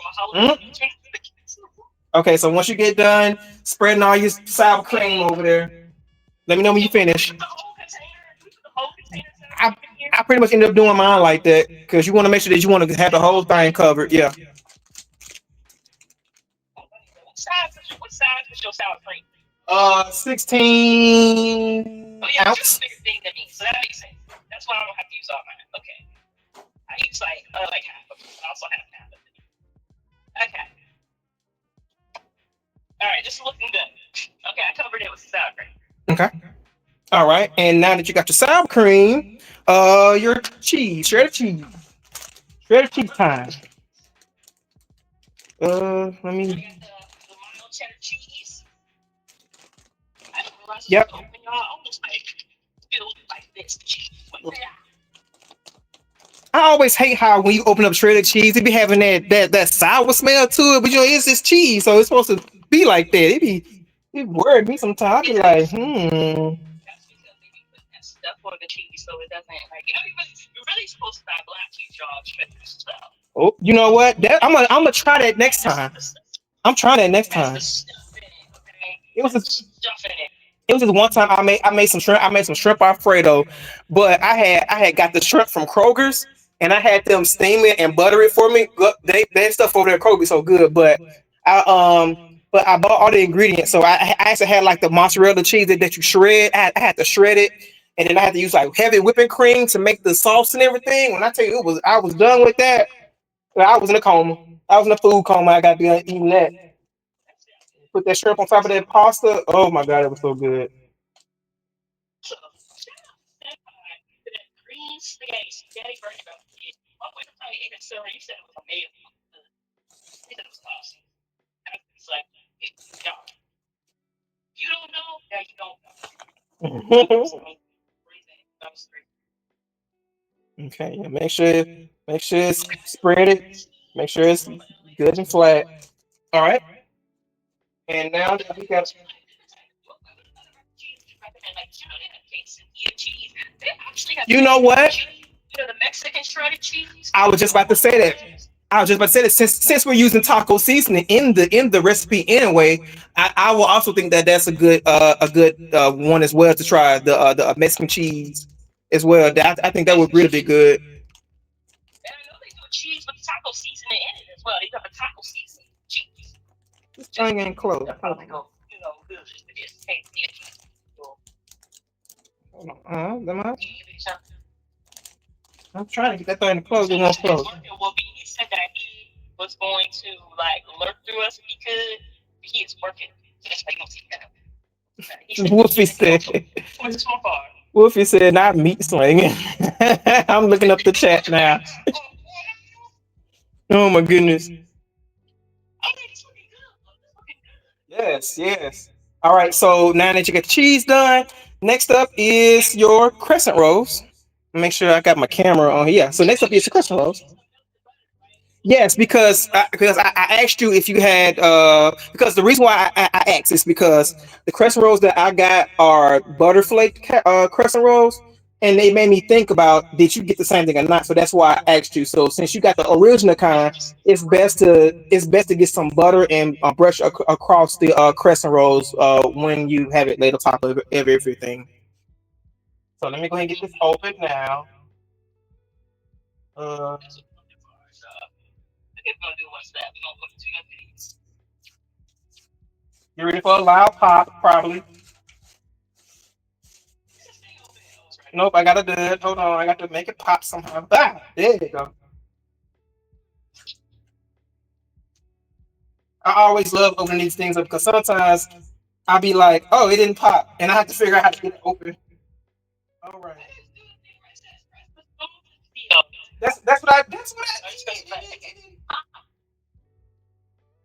Okay, so once you get done spreading all your sour cream over there, let me know when you finish. I pretty much ended up doing mine like that because you want to make sure that you want to have the whole thing covered. Yeah. What size was your sour cream? 16 ounce. Bigger thing than me, so that makes sense. That's why I don't have to use all mine. Okay. I use like half of it. I also have half of it. Okay. All right, this is looking good. Okay, I covered it with sour cream. Okay. All right, and now that you got your sour cream, your cheese, shredded cheese time. Let me. I got the mild cheddar cheese. I didn't realize Yep. Open y'all almost like filled like this cheese. I always hate how when you open up shredded cheese, it be having that sour smell to it, but you know it's just cheese, so it's supposed to be like that. It worried me sometimes. I be like, That's because they be putting that stuff on the cheese, so it doesn't like you're really supposed to buy black cheese, y'all. Stuff. Oh, you know what? I'm gonna try that next time. I'm trying that next time. It was just one time I made some shrimp. I made some shrimp Alfredo, but I had got the shrimp from Kroger's and I had them steam it and butter it for me. That stuff over there at Kroger so good, but I bought all the ingredients, so I actually had like the mozzarella cheese that you shred. I had to shred it, and then I had to use like heavy whipping cream to make the sauce and everything. When I tell you I was done with that, I was in a coma. I was in a food coma. I got to be eating that. Put that shrimp on top of that pasta. Oh my god, it was so good. Green spaghetti burger. You said it was amazing. It was awesome. It's like, you don't know, yeah, you don't know. Okay, yeah, make sure it's spread it. Make sure it's good and flat. All right. And now that we got. You know what? The Mexican shredded cheese. I was just about to say that. Since we're using taco seasoning in the recipe anyway, I will also think that that's a good one as well to try the Mexican cheese as well. I think that would really be good. And I know they do a cheese with taco seasoning in it as well. They got a taco seasoning cheese. This thing ain't close. Probably go, good. Hold on. I'm trying to get that thing to close. It won't close. He said that was going to like lurk through us if he could. He is working. That's why you don't see that. Wolfie said. Went too far. Wolfie said, "Not meat slinging." I'm looking up the chat now. Oh my goodness. Yes, yes. All right. So now that you got the cheese done, next up is your crescent rolls. Make sure I got my camera on here. Yeah. So next up is your crescent rolls. Yes, because I asked you if you had because the reason why I asked is because the crescent rolls that I got are butterflake crescent rolls, and they made me think about did you get the same thing or not. So that's why I asked you. So since you got the original kind, it's best to get some butter and brush across the crescent rolls when you have it laid on top of everything. So let me go ahead and get this open now. Uh, We're gonna do what's that? We're gonna put two of these. you ready for a loud pop? Probably. Nope, I gotta do it. Hold on, I got to make it pop somehow. Ah, there you go. I always love opening these things up because sometimes I'll be like, oh, it didn't pop, and I have to figure out how to get it open. All right.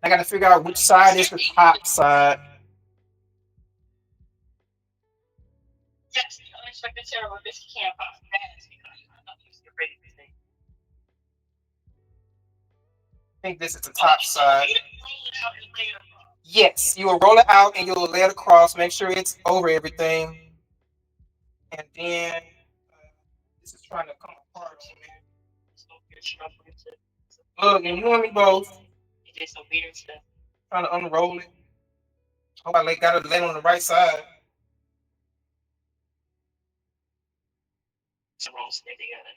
I got to figure out which side is the top side. Yes, the unexpected terror of this camp. That is because I'm not used to ready to thing. I think this is the top side. Yes, you will roll it out and you'll lay it across. Make sure it's over everything. And then this is trying to come apart on me. Look, and you and me both. It did some weird stuff. Trying to unroll it. Hope I got it laid on the right side. Some rolls stay together.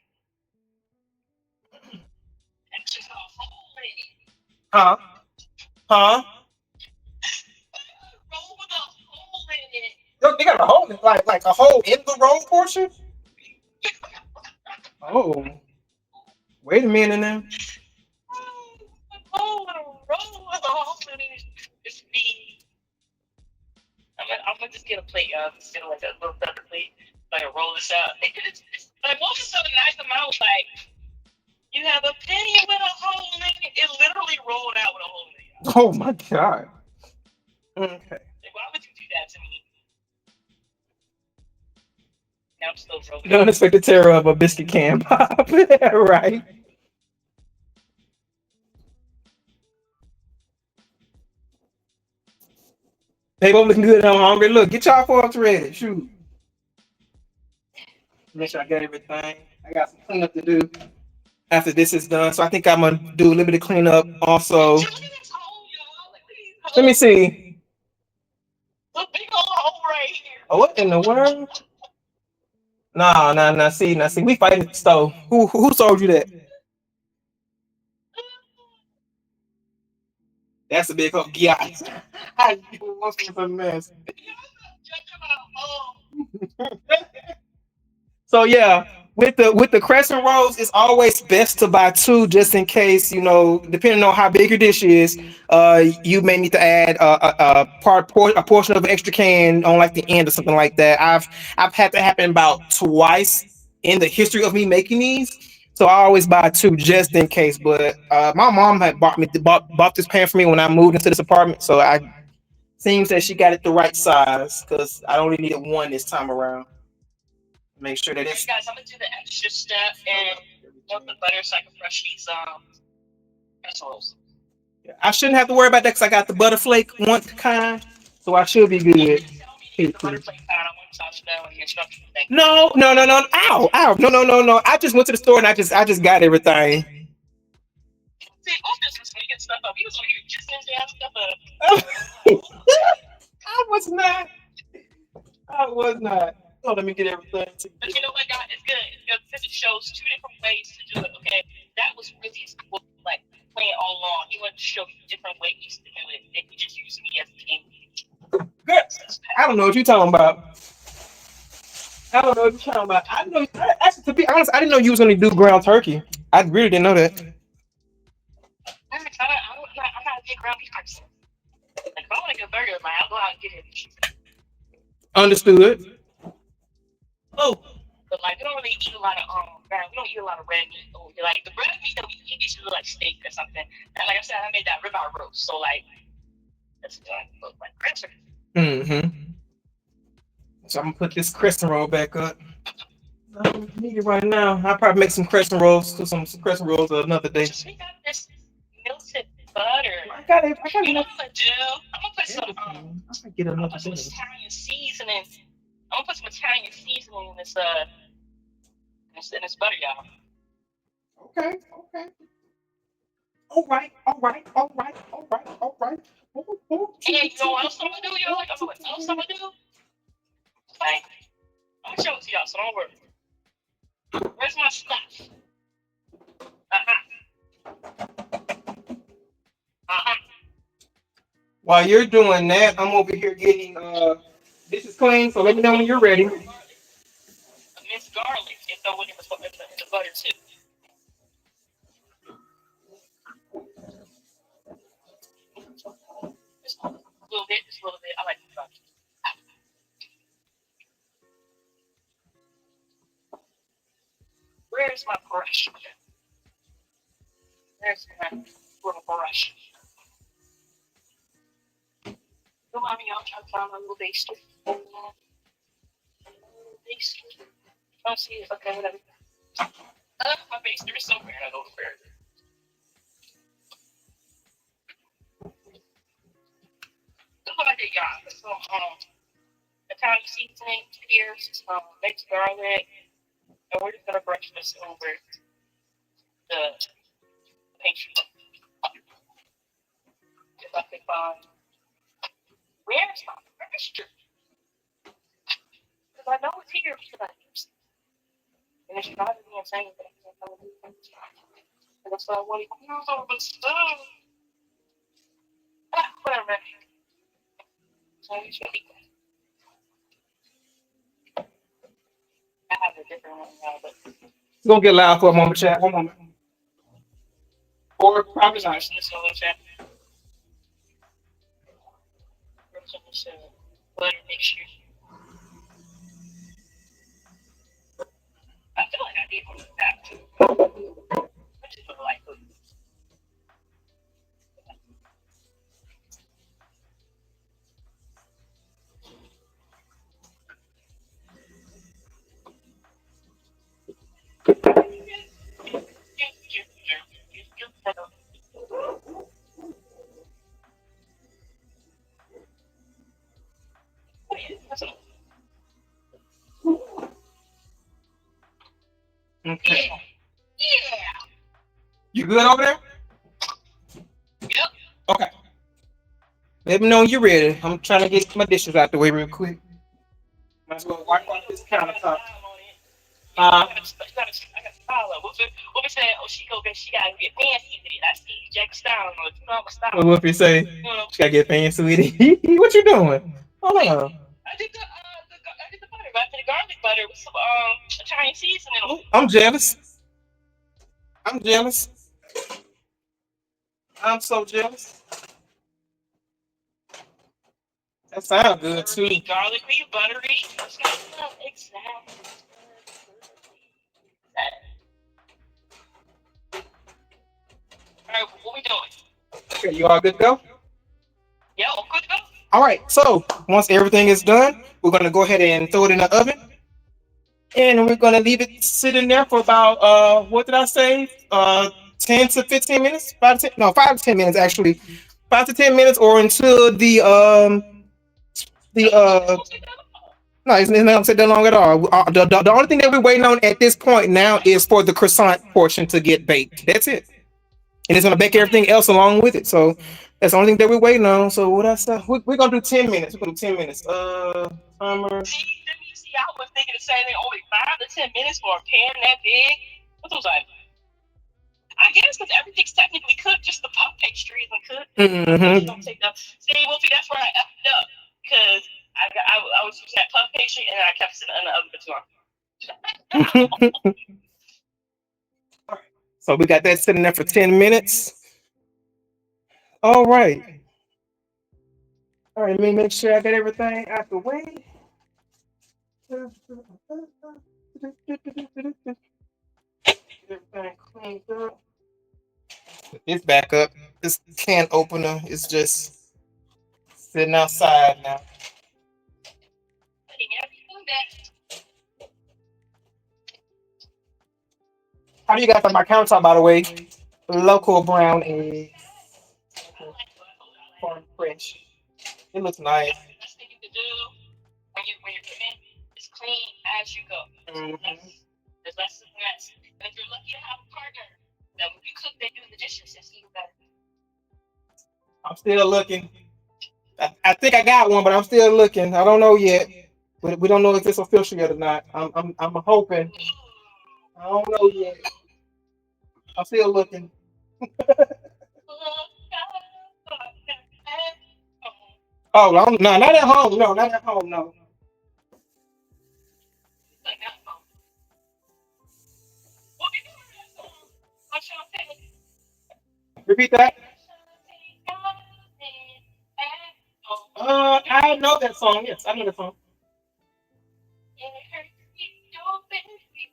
Huh? Huh? Roll with a hole in it. Look, they got a hole, like a hole in the roll portion. Oh, wait a minute now. Oh, roll with a hole in it. It's me. I'm gonna just get a plate, just get like a little feather plate, like roll this out. Like what was so nice about it was like you have a penny with a hole in it. It literally rolled out with a hole in it. Oh my god. Okay. Like, why would you do that to me? Now I'm still rolling. The unexpected terror of a biscuit can pop. Right. Hey, both looking good. I'm hungry. Look, get y'all forks ready. Shoot. Make sure I got everything. I got some cleanup to do after this is done. So I think I'm gonna do a little bit of cleanup also. Let me see. A big old hole right here. Oh, what in the world? Nah. See, we fighting the stove. Who sold you that? That's a big hole. Yeah. What's a mess? So yeah, with the crescent rolls, it's always best to buy two just in case, depending on how big your dish is, you may need to add a portion of an extra can on like the end or something like that. I've had that happen about twice in the history of me making these. So I always buy two just in case. But my mom had bought this pan for me when I moved into this apartment. So I seems that she got it the right size because I only needed one this time around. Make sure that it's. Guys, I'm gonna do the extra step and want the butter so I can brush these vegetables. I shouldn't have to worry about that because I got the butterflake one kind, so I should be good. No. Ow. No. I just went to the store and I just got everything. See, just was making stuff up. He was over here just stuff up. I was not. Oh, let me get everything. But you know what, God? It's good. Because it shows two different ways to do it. Okay, that was really like playing all along. He wanted to show you different ways to do it. And he just used me as a king. Good. I don't know what you're talking about. I know. Actually, to be honest, I didn't know you was gonna do ground turkey. I really didn't know that. get ground beef person. Like if I want a good burger, like I'll go out and get it. Understood. Oh. But like we don't really eat a lot of we don't eat a lot of red meat. Like the red meat that we eat is usually like steak or something. And like I said, I made that ribeye roast. So like that's like crescent. So I'm gonna put this crescent roll back up. I don't need it right now. I'll probably make some crescent rolls, some crescent rolls another day. Just make out this melted butter. I got it. You know what I'm gonna do? I'm gonna put some I'm gonna get another some Italian seasoning. I'm gonna put some Italian seasoning in this butter, y'all. Okay. All right. And you know what else I'm gonna do, y'all? Like, what else I'm gonna do? Like, I'm gonna show it to y'all, so don't worry. Where's my stuff? While you're doing that, I'm over here getting dishes clean. So let me know when you're ready. Minced garlic, and throw it in the butter too. Just a little bit. I like the butter. Where's my brush? There's my little brush. Don't mind me, I'll try to find my little baster. I'll see if I can whatever. My baster is somewhere. I don't know where. Look what I did, y'all. Some Italian seasoning here, some mixed garlic, and we're just gonna brush this over the pastry. If I can find where's my brush? Because I know it's here because I use it. And it's driving me insane that I can't find it. And that's why I want to use all the stuff. Whatever. So I usually I have a different one now, but It's gonna get loud for a moment, chat. 1 moment. Or probably not. this little chat. Butter mixture. I feel like I need one of that too. I just feel like it. Okay. Yeah. You good over there? Yep. Okay. Let me know when you're ready. I'm trying to get my dishes out the way real quick. Might as well wipe off this countertop. I got a style up. What we say? Oh, she gotta get fancy with it. I see Jack style on it. You know my style. What if you say? She gotta get fancy with it. What you doing? Hold on. I did the butter. I did the garlic butter with some Italian seasoning. I'm jealous. I'm so jealous. That sounds good too. Garlicky, buttery. Exactly. Alright, what we doing? Okay, you all good to go? Yeah, I'm good to go. All right, so once everything is done, we're gonna go ahead and throw it in the oven. And we're gonna leave it sitting there for about what did I say? 10 to 15 minutes? 5 to 10 minutes actually. 5 to 10 minutes or until the no, it's not gonna take that long at all. The only thing that we're waiting on at this point now is for the croissant portion to get baked. That's it. And it's gonna bake everything else along with it. So that's the only thing that we're waiting on. So what I said, we're gonna do 10 minutes. We're gonna do 10 minutes. Timer. See, I was thinking the same thing. Only 5 to 10 minutes for a pan that big. What was I? I guess because everything's technically cooked, just the puff pastry isn't cooked. Mm-hmm. Don't take that. See, Wolfie, that's where I effed up because I was using that puff pastry and I kept sitting in the oven for too long. So we got that sitting there for 10 minutes. All right. All right, let me make sure I got everything out the way. Everything cleaned up. It's back up. This can opener is just sitting outside now. Putting everything back. How do you got from my countertop, by the way? Local brown eggs, I like what I like. farm fresh. It looks nice. That's the best thing you can do when you're cooking is clean as you go. There's less and less. And if you're lucky to have a partner that when you cook, they do the dishes, it's even better. I'm still looking. I think I got one, but I'm still looking. I don't know yet. We don't know if it's official yet or not. I'm hoping. I don't know yet. I'm still looking. Oh, no, not at home. No, not at home. No. Repeat that. I know that song. Yes, I know that song.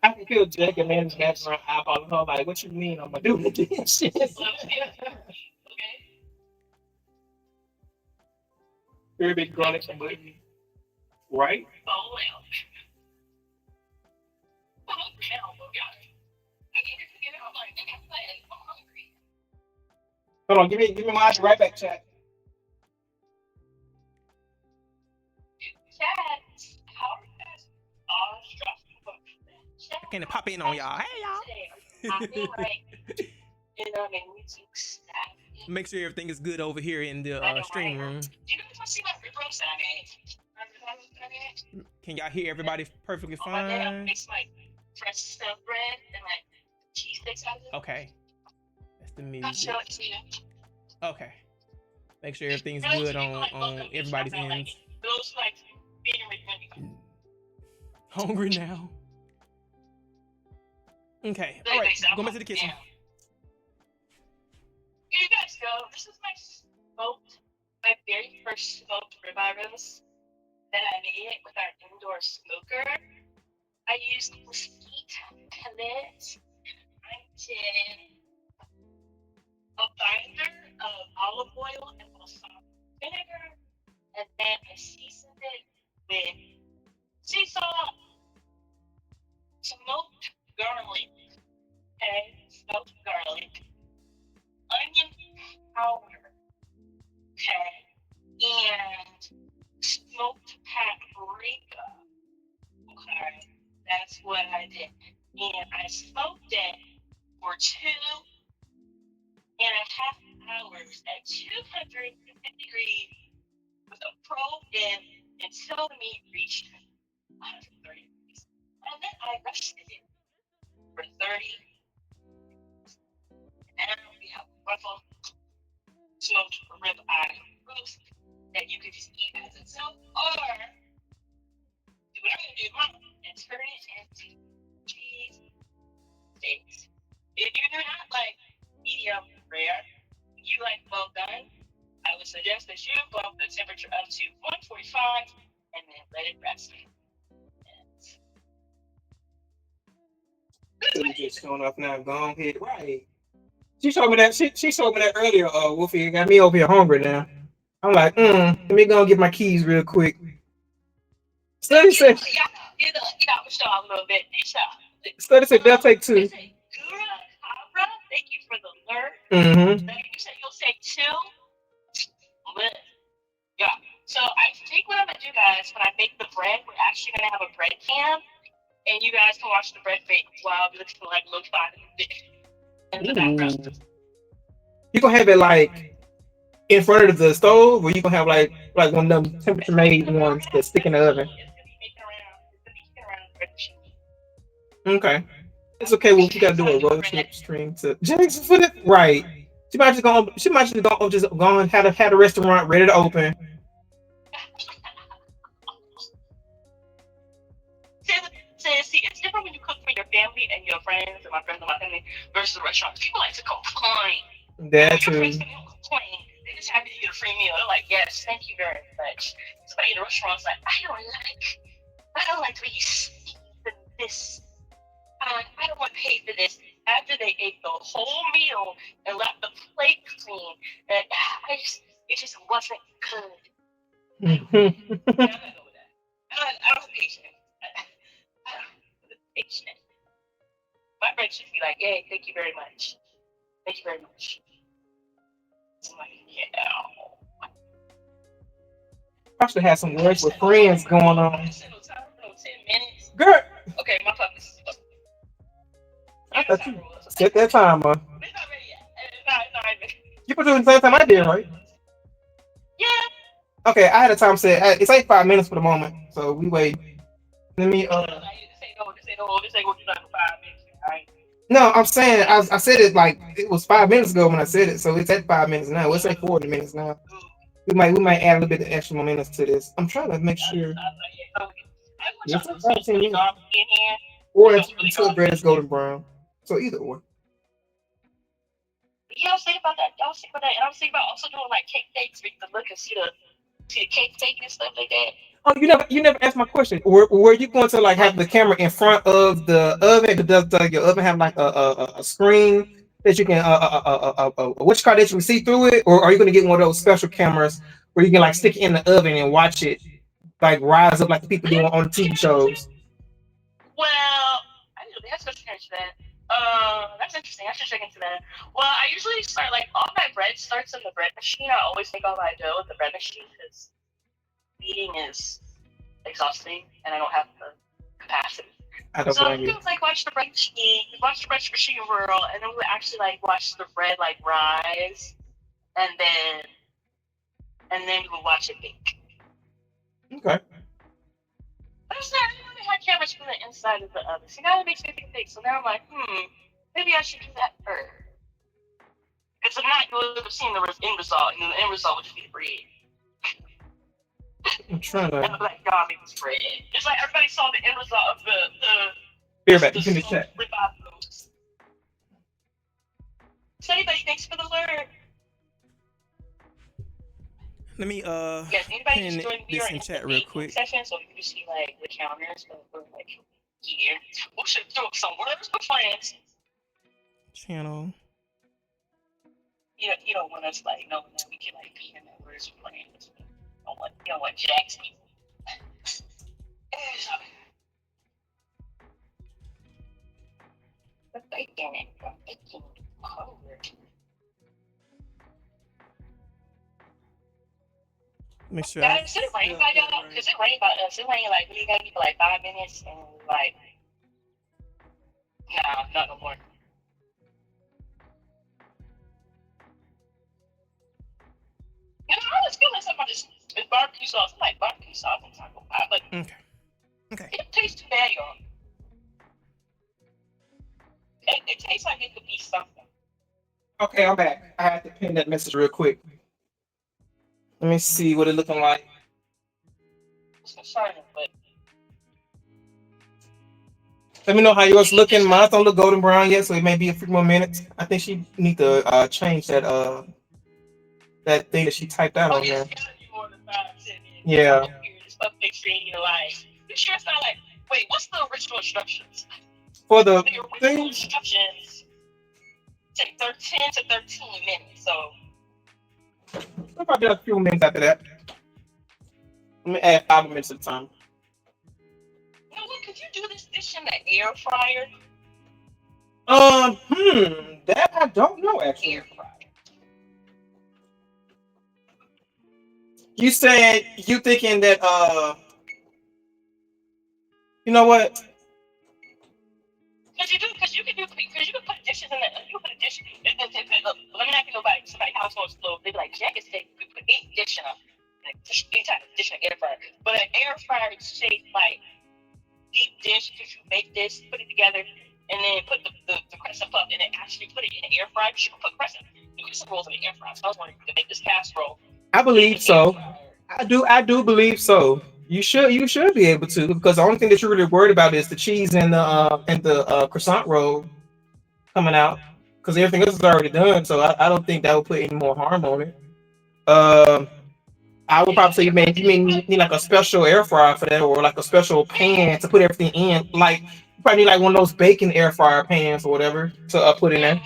I can feel Jake and Man's background eyeballing her like, what you mean I'm gonna do it again? Shit. Very big grunting from Whitney. Right? Hold on, give me my right back, chat. Can pop in on y'all? Hey y'all. Make sure everything is good over here in the stream room. Can y'all hear everybody perfectly fine? Okay. That's the music. Okay. Make sure everything's good on everybody's ends. Hungry now. Okay. All right. Go back to the kitchen. Here you guys go. This is my very first smoked ribeye roast that I made with our indoor smoker. I used mesquite pellets. I did a binder of olive oil and balsamic vinegar, and then I seasoned it with sea salt, smoked garlic, okay, smoked garlic, onion powder, okay, and smoked paprika, okay. That's what I did, and I smoked it for 2.5 hours at 250 degrees with a probe in until the meat reached 130 degrees. And then I rested it for 30 minutes. And we have a wonderful smoked ribeye roast that you could just eat as itself, or do what I'm going to do and turn it into cheese steaks. If you do not like medium rare, you like well done, I would suggest that you bump the temperature up to 145 and then let it rest. Just showing up now. Go ahead. Right. She showed me that. She showed me that earlier. Wolfie got me over here hungry now. I'm like, let me go and get my keys real quick. Study said. Get out the show a little bit. Study said they'll take 2. Thank you for the alert. You said you'll say 2. Yeah. So I think what I'm gonna do, guys, when I make the bread, we're actually gonna have a bread cam, and you guys can watch the bread bake while we looking like lo-fi in the background. You gonna have it like in front of the stove, or you gonna have like one of them temperature made ones that stick in the oven? Okay. It's okay. Well, you gotta do a roast string to Jackson for it. Right. She might just go and have a restaurant ready to open. See, it's different when you cook for your family and your friends and my friends and my family versus a restaurant. People like to complain. That too. Your friends don't complain. free meal. They're like, yes, thank you very much. Somebody in the restaurant's like, I don't like the way you season this. I don't want to pay for this. After they ate the whole meal and left the plate clean, and it just wasn't good. I'm not going with that. I don't have patience. I don't have patience. My friend should be like, hey, thank you very much. Thank you very much. So I'm like, yeah. Probably have some words with friends going on. 10 minutes. Girl. Okay, my puppy's. I thought you set that timer. It's not ready yet. It's not ready. You put it at the same time I did, right? Yeah. Okay, I had a time set. It's like 5 minutes for the moment, so we wait. Let me. This ain't gonna do nothing for 5 minutes. Right? No, I'm saying I said it like it was 5 minutes ago when I said it, so it's at 5 minutes now. Let's say 40 minutes now. We might add a little bit of extra more minutes to this. I'm trying to make sure. Yes, or until bread is golden brown. So either or. Yeah, I was thinking about that. And I was thinking about also doing like cake bakes where you can look and see the cake baking and stuff like that. Oh, you never asked my question. Were you going to like have the camera in front of the oven? Does your oven have like a screen that you can which card that you can see through it, or are you going to get one of those special cameras where you can like stick it in the oven and watch it like rise up like the people do on the TV shows? Well, I didn't really have special cameras for that. That's interesting. I should check into that. Well, I usually start like all my bread starts in the bread machine. I always make all my dough in the bread machine because eating is exhausting and I don't have the capacity. So I'm gonna like watch the bread machine whirl, and then we'll actually like watch the bread like rise, and then we'll watch it bake. Okay. But it's not. I didn't really have cameras from the inside of the oven. See, now it makes me think big. So now I'm like, maybe I should do that first. Because if not, you would have seen the end result, and the end result would just be the bread. I'm trying to. And I'm like, God, make this bread. It's like everybody saw the end result of the Beer back. You finish that. So anybody, thanks for the alert. Let me yes, anybody pin just join this in chat real quick. Session, so you can see like the counters for like here. We should do some words with friends. Channel. You don't want us like knowing that we can like be in the words with friends. You don't want Jack's people. The bacon and the bacon covered. Make sure. Guys, it rain by y'all? Because it rained by us. It rained like we got for like 5 minutes and like, nah, not no more. You know, I was feeling something about this barbecue sauce. I'm like barbecue sauce and taco pie, but okay. It tastes too bad, y'all. It tastes like it could be something. Okay, I'm back. I have to pin that message real quick. Let me see what it's looking like. It's concerning, but let me know how yours looking. Mine don't look golden brown yet, so it may be a few more minutes. I think she need to change that that thing that she typed out on there. Yeah. You sure it's not like, wait, what's the original instructions? For the original instructions take 10 to 13 minutes, so I'll probably have a few minutes after that. Let me add 5 minutes at a time. You know what? Could you do this dish in the air fryer? That I don't know actually. Air fryer. You said you thinking that you know what? Because you can put dishes in the put a dish. Let me not get nobody. Somebody house on stove. They be like, Jack is saying we put any dish in any type of dish in an air fryer. But an air fryer is shaped like deep dish because you make this, put it together, and then put the crescent puff and then actually put it in the air fryer. You can put crescent rolls in the air fryer. So I was wondering if you could make this casserole. I believe so. I do believe so. You should be able to, because the only thing that you're really worried about is the cheese and the croissant roll coming out, because everything else is already done. So I don't think that will put any more harm on it. I would probably say you need like a special air fryer for that, or like a special pan to put everything in. Like you probably need like one of those bacon air fryer pans or whatever to put in there.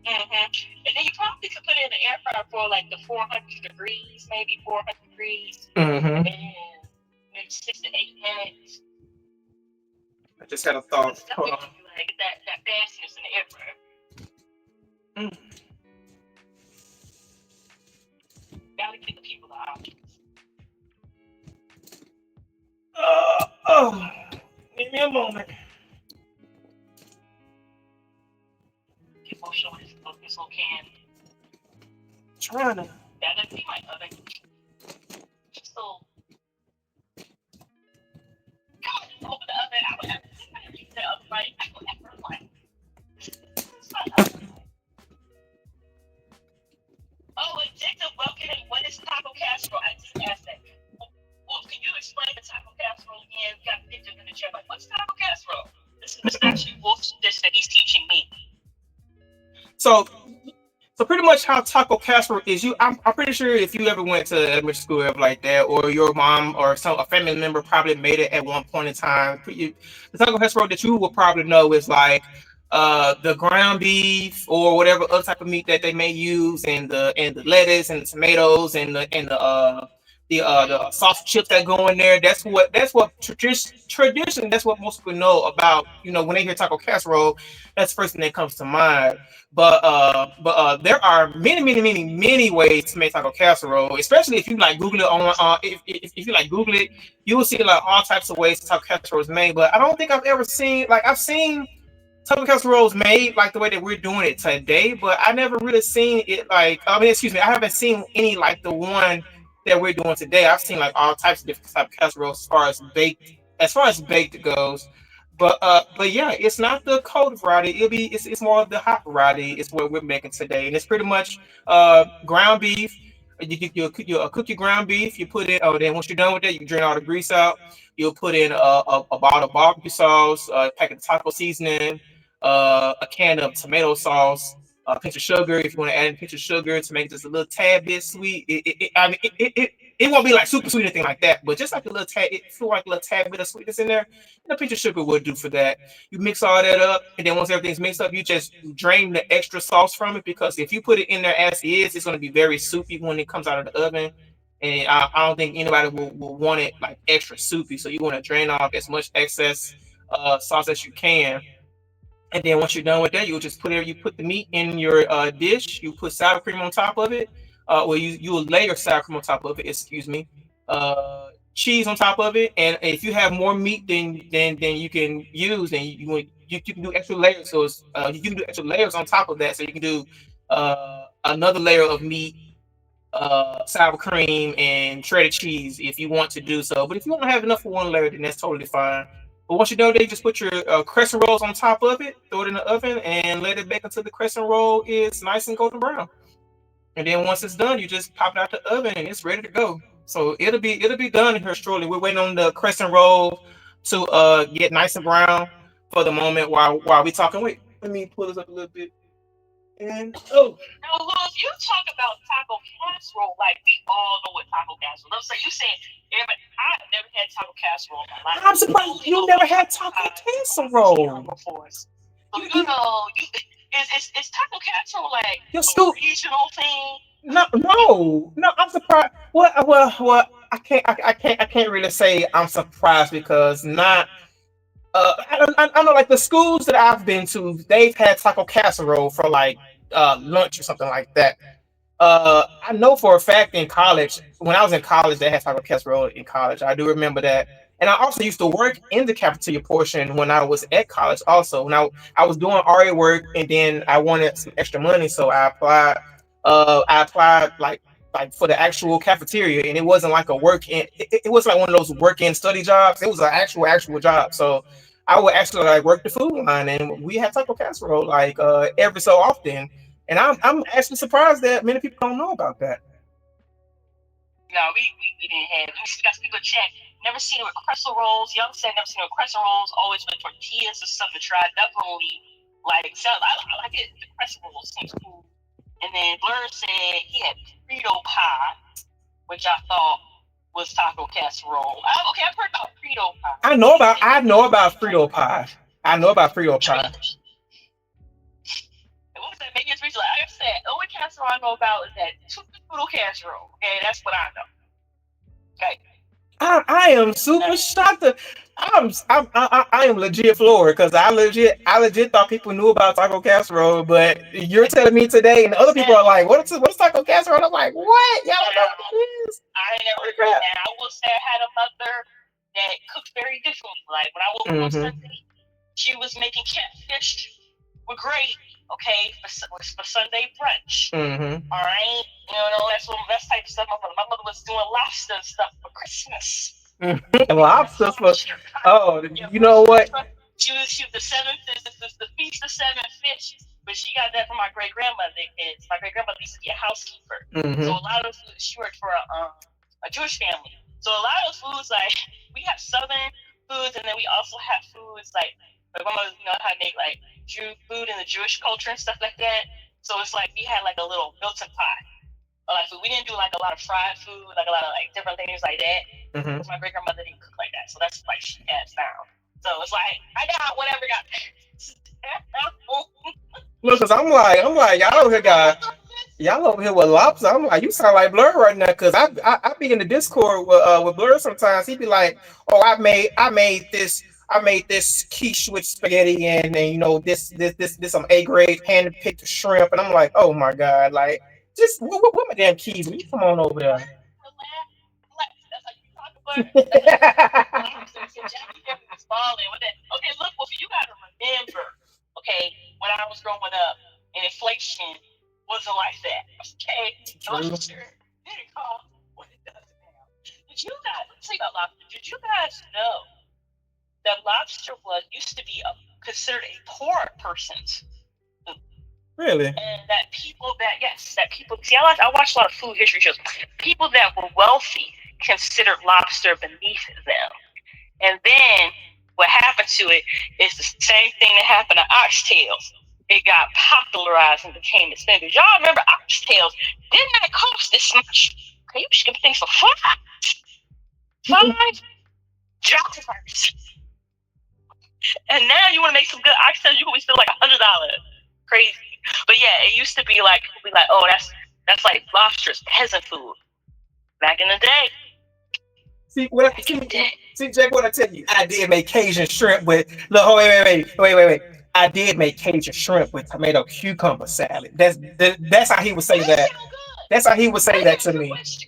And then you probably could put it in the air fryer for like the 400 degrees, maybe 400 degrees, Mm-hmm. and maybe 6 to 8 minutes. I just had a thought. Hold on. Like that fastness in the air fryer. Gotta give the people the options. Give me a moment. People showing this little can. Trying to. That doesn't be my oven. Just so. God, just open the oven. I would have to use the oven right. I would have to like. Oh, addictive. Welcome. What is Taco Casserole? I just asked that. Well, can you explain the Taco Casserole again? We got addictive in the chat. Like, what's Taco Casserole? This is actually Wolf's dish that he's teaching me. So pretty much how Taco Casserole is, I'm pretty sure if you ever went to elementary school or like that, or your mom or a family member probably made it at one point in time. The Taco Casserole that you will probably know is like the ground beef or whatever other type of meat that they may use, and the lettuce and the tomatoes and the sauce chips that go in there. That's what tradition. That's what most people know about. When they hear Taco Casserole, that's the first thing that comes to mind. But there are many ways to make Taco Casserole, especially if you like Google it on if you like Google it, you will see like all types of ways Taco Casserole is made. But I don't think I've ever seen I've seen Taco Casserole is made like the way that we're doing it today, but I never really seen it I haven't seen any like the one that we're doing today. I've seen like all types of different type of casseroles as far as baked goes. But yeah, it's not the cold variety. It's more of the hot variety. It's what we're making today, and it's pretty much ground beef. You cook your ground beef. You put it. Oh, then once you're done with that, you drain all the grease out. You'll put in a bottle of barbecue sauce, a packet of taco seasoning, a can of tomato sauce, a pinch of sugar if you want to add a pinch of sugar to make it just a little tad bit sweet. It won't be like super sweet or anything like that, but just like a little tad, it feel like a little tad bit of sweetness in there. And a pinch of sugar would do for that. You mix all that up, and then once everything's mixed up, you just drain the extra sauce from it, because if you put it in there as is, it's going to be very soupy when it comes out of the oven. And I don't think anybody will want it like extra soupy. So you want to drain off as much excess sauce as you can. And then once you're done with that, you put the meat in your dish. You put sour cream on top of it. You will layer sour cream on top of it. Excuse me. Cheese on top of it. And if you have more meat than you can use, then you can do extra layers. So you can do extra layers on top of that. So you can do another layer of meat, sour cream, and shredded cheese if you want to do so. But if you don't have enough for one layer, then that's totally fine. But once you're done, they just put your crescent rolls on top of it, throw it in the oven, and let it bake until the crescent roll is nice and golden brown. And then once it's done, you just pop it out the oven and it's ready to go. So it'll be done here shortly. We're waiting on the crescent roll to get nice and brown for the moment while we talking. Wait, let me pull this up a little bit. And now, Lewis, you talk about Taco Casserole like we all know what Taco Casserole is. So you saying everybody? I've never had Taco Casserole in my life. I'm surprised you never had Taco Casserole before. So is Taco Casserole like a regional thing? No. I'm surprised. Well, I can't really say I'm surprised, because not. I know, like the schools that I've been to, they've had Taco Casserole for like lunch or something like that. I know for a fact in college, when I was in college, they had Taco Casserole in college. I do remember that. And I also used to work in the cafeteria portion when I was at college also. When I was doing RA work, and then I wanted some extra money, so I applied like for the actual cafeteria, and it wasn't like a work in it was like one of those work in study jobs. It was an actual job. So I would actually like work the food line, and we had Taco Casserole like every so often. And I'm actually surprised that many people don't know about that. No, we didn't have it. We got people check. Never seen it with crescent rolls. Young said never seen it with crescent rolls. Always with tortillas or something to try. Definitely I like it. The crescent rolls seems cool. And then Blur said he had Frito which I thought was taco casserole. I've heard about Frito pie. I know about Frito pie. I know about Frito pie. What was that? Maybe it's like I said, the only casserole I know about is that noodle casserole. Okay, that's what I know. Okay. I am super shocked. I am legit floored because I legit thought people knew about taco casserole, but you're telling me today, and other people are like, "What's taco casserole?" I'm like, "What? Y'all don't know what it is?" I never heard that. I will say I had a mother that cooked very differently. Like when I woke up on Sunday, she was making catfish with gravy. Okay, for Sunday brunch. All right, that's type of stuff. My mother was doing lobster and stuff for Christmas. Lobster for you know what? She was the feast of seven fish, but she got that from my great grandmother. My great grandmother used to be a housekeeper, so a lot of she worked for a Jewish family. So a lot of foods like we have Southern foods, and then we also have foods like my mother how to make like Jew food in the Jewish culture and stuff like that. So it's like we had like a little built-in pot. Like we didn't do like a lot of fried food, like a lot of like different things like that. Because my great grandmother didn't cook like that, so that's like she has now. So it's like I got whatever got. Look, cause I'm like y'all over here with lobster. I'm like, you sound like Blur right now, cause I be in the Discord with Blur sometimes. He be like, oh, I made this quiche with spaghetti and you know this some A-grade hand picked shrimp, and I'm like, oh my god, like just what my damn keys? You come on over there. Okay, look, well, you gotta remember, okay, when I was growing up, and inflation wasn't like that. Okay, lobster didn't cost what it does now. Let's say about lobster. Did you guys know that lobster used to be considered a poor person's food? Really? And that people see, I watch a lot of food history shows. People that were wealthy considered lobster beneath them. And then what happened to it is the same thing that happened to oxtails. It got popularized and became expensive. Y'all remember oxtails? Didn't that cost this much? Okay, you should get things for $5 and now you want to make some good oxtails, you can be still like $100. Crazy. But yeah, it used to be like oh, that's like lobster's peasant food back in the day. See, Jack, what I tell you, I did make Cajun shrimp with. Look, oh, wait. I did make Cajun shrimp with tomato cucumber salad. That's how he would say that. That's how he would say that to me. Let me ask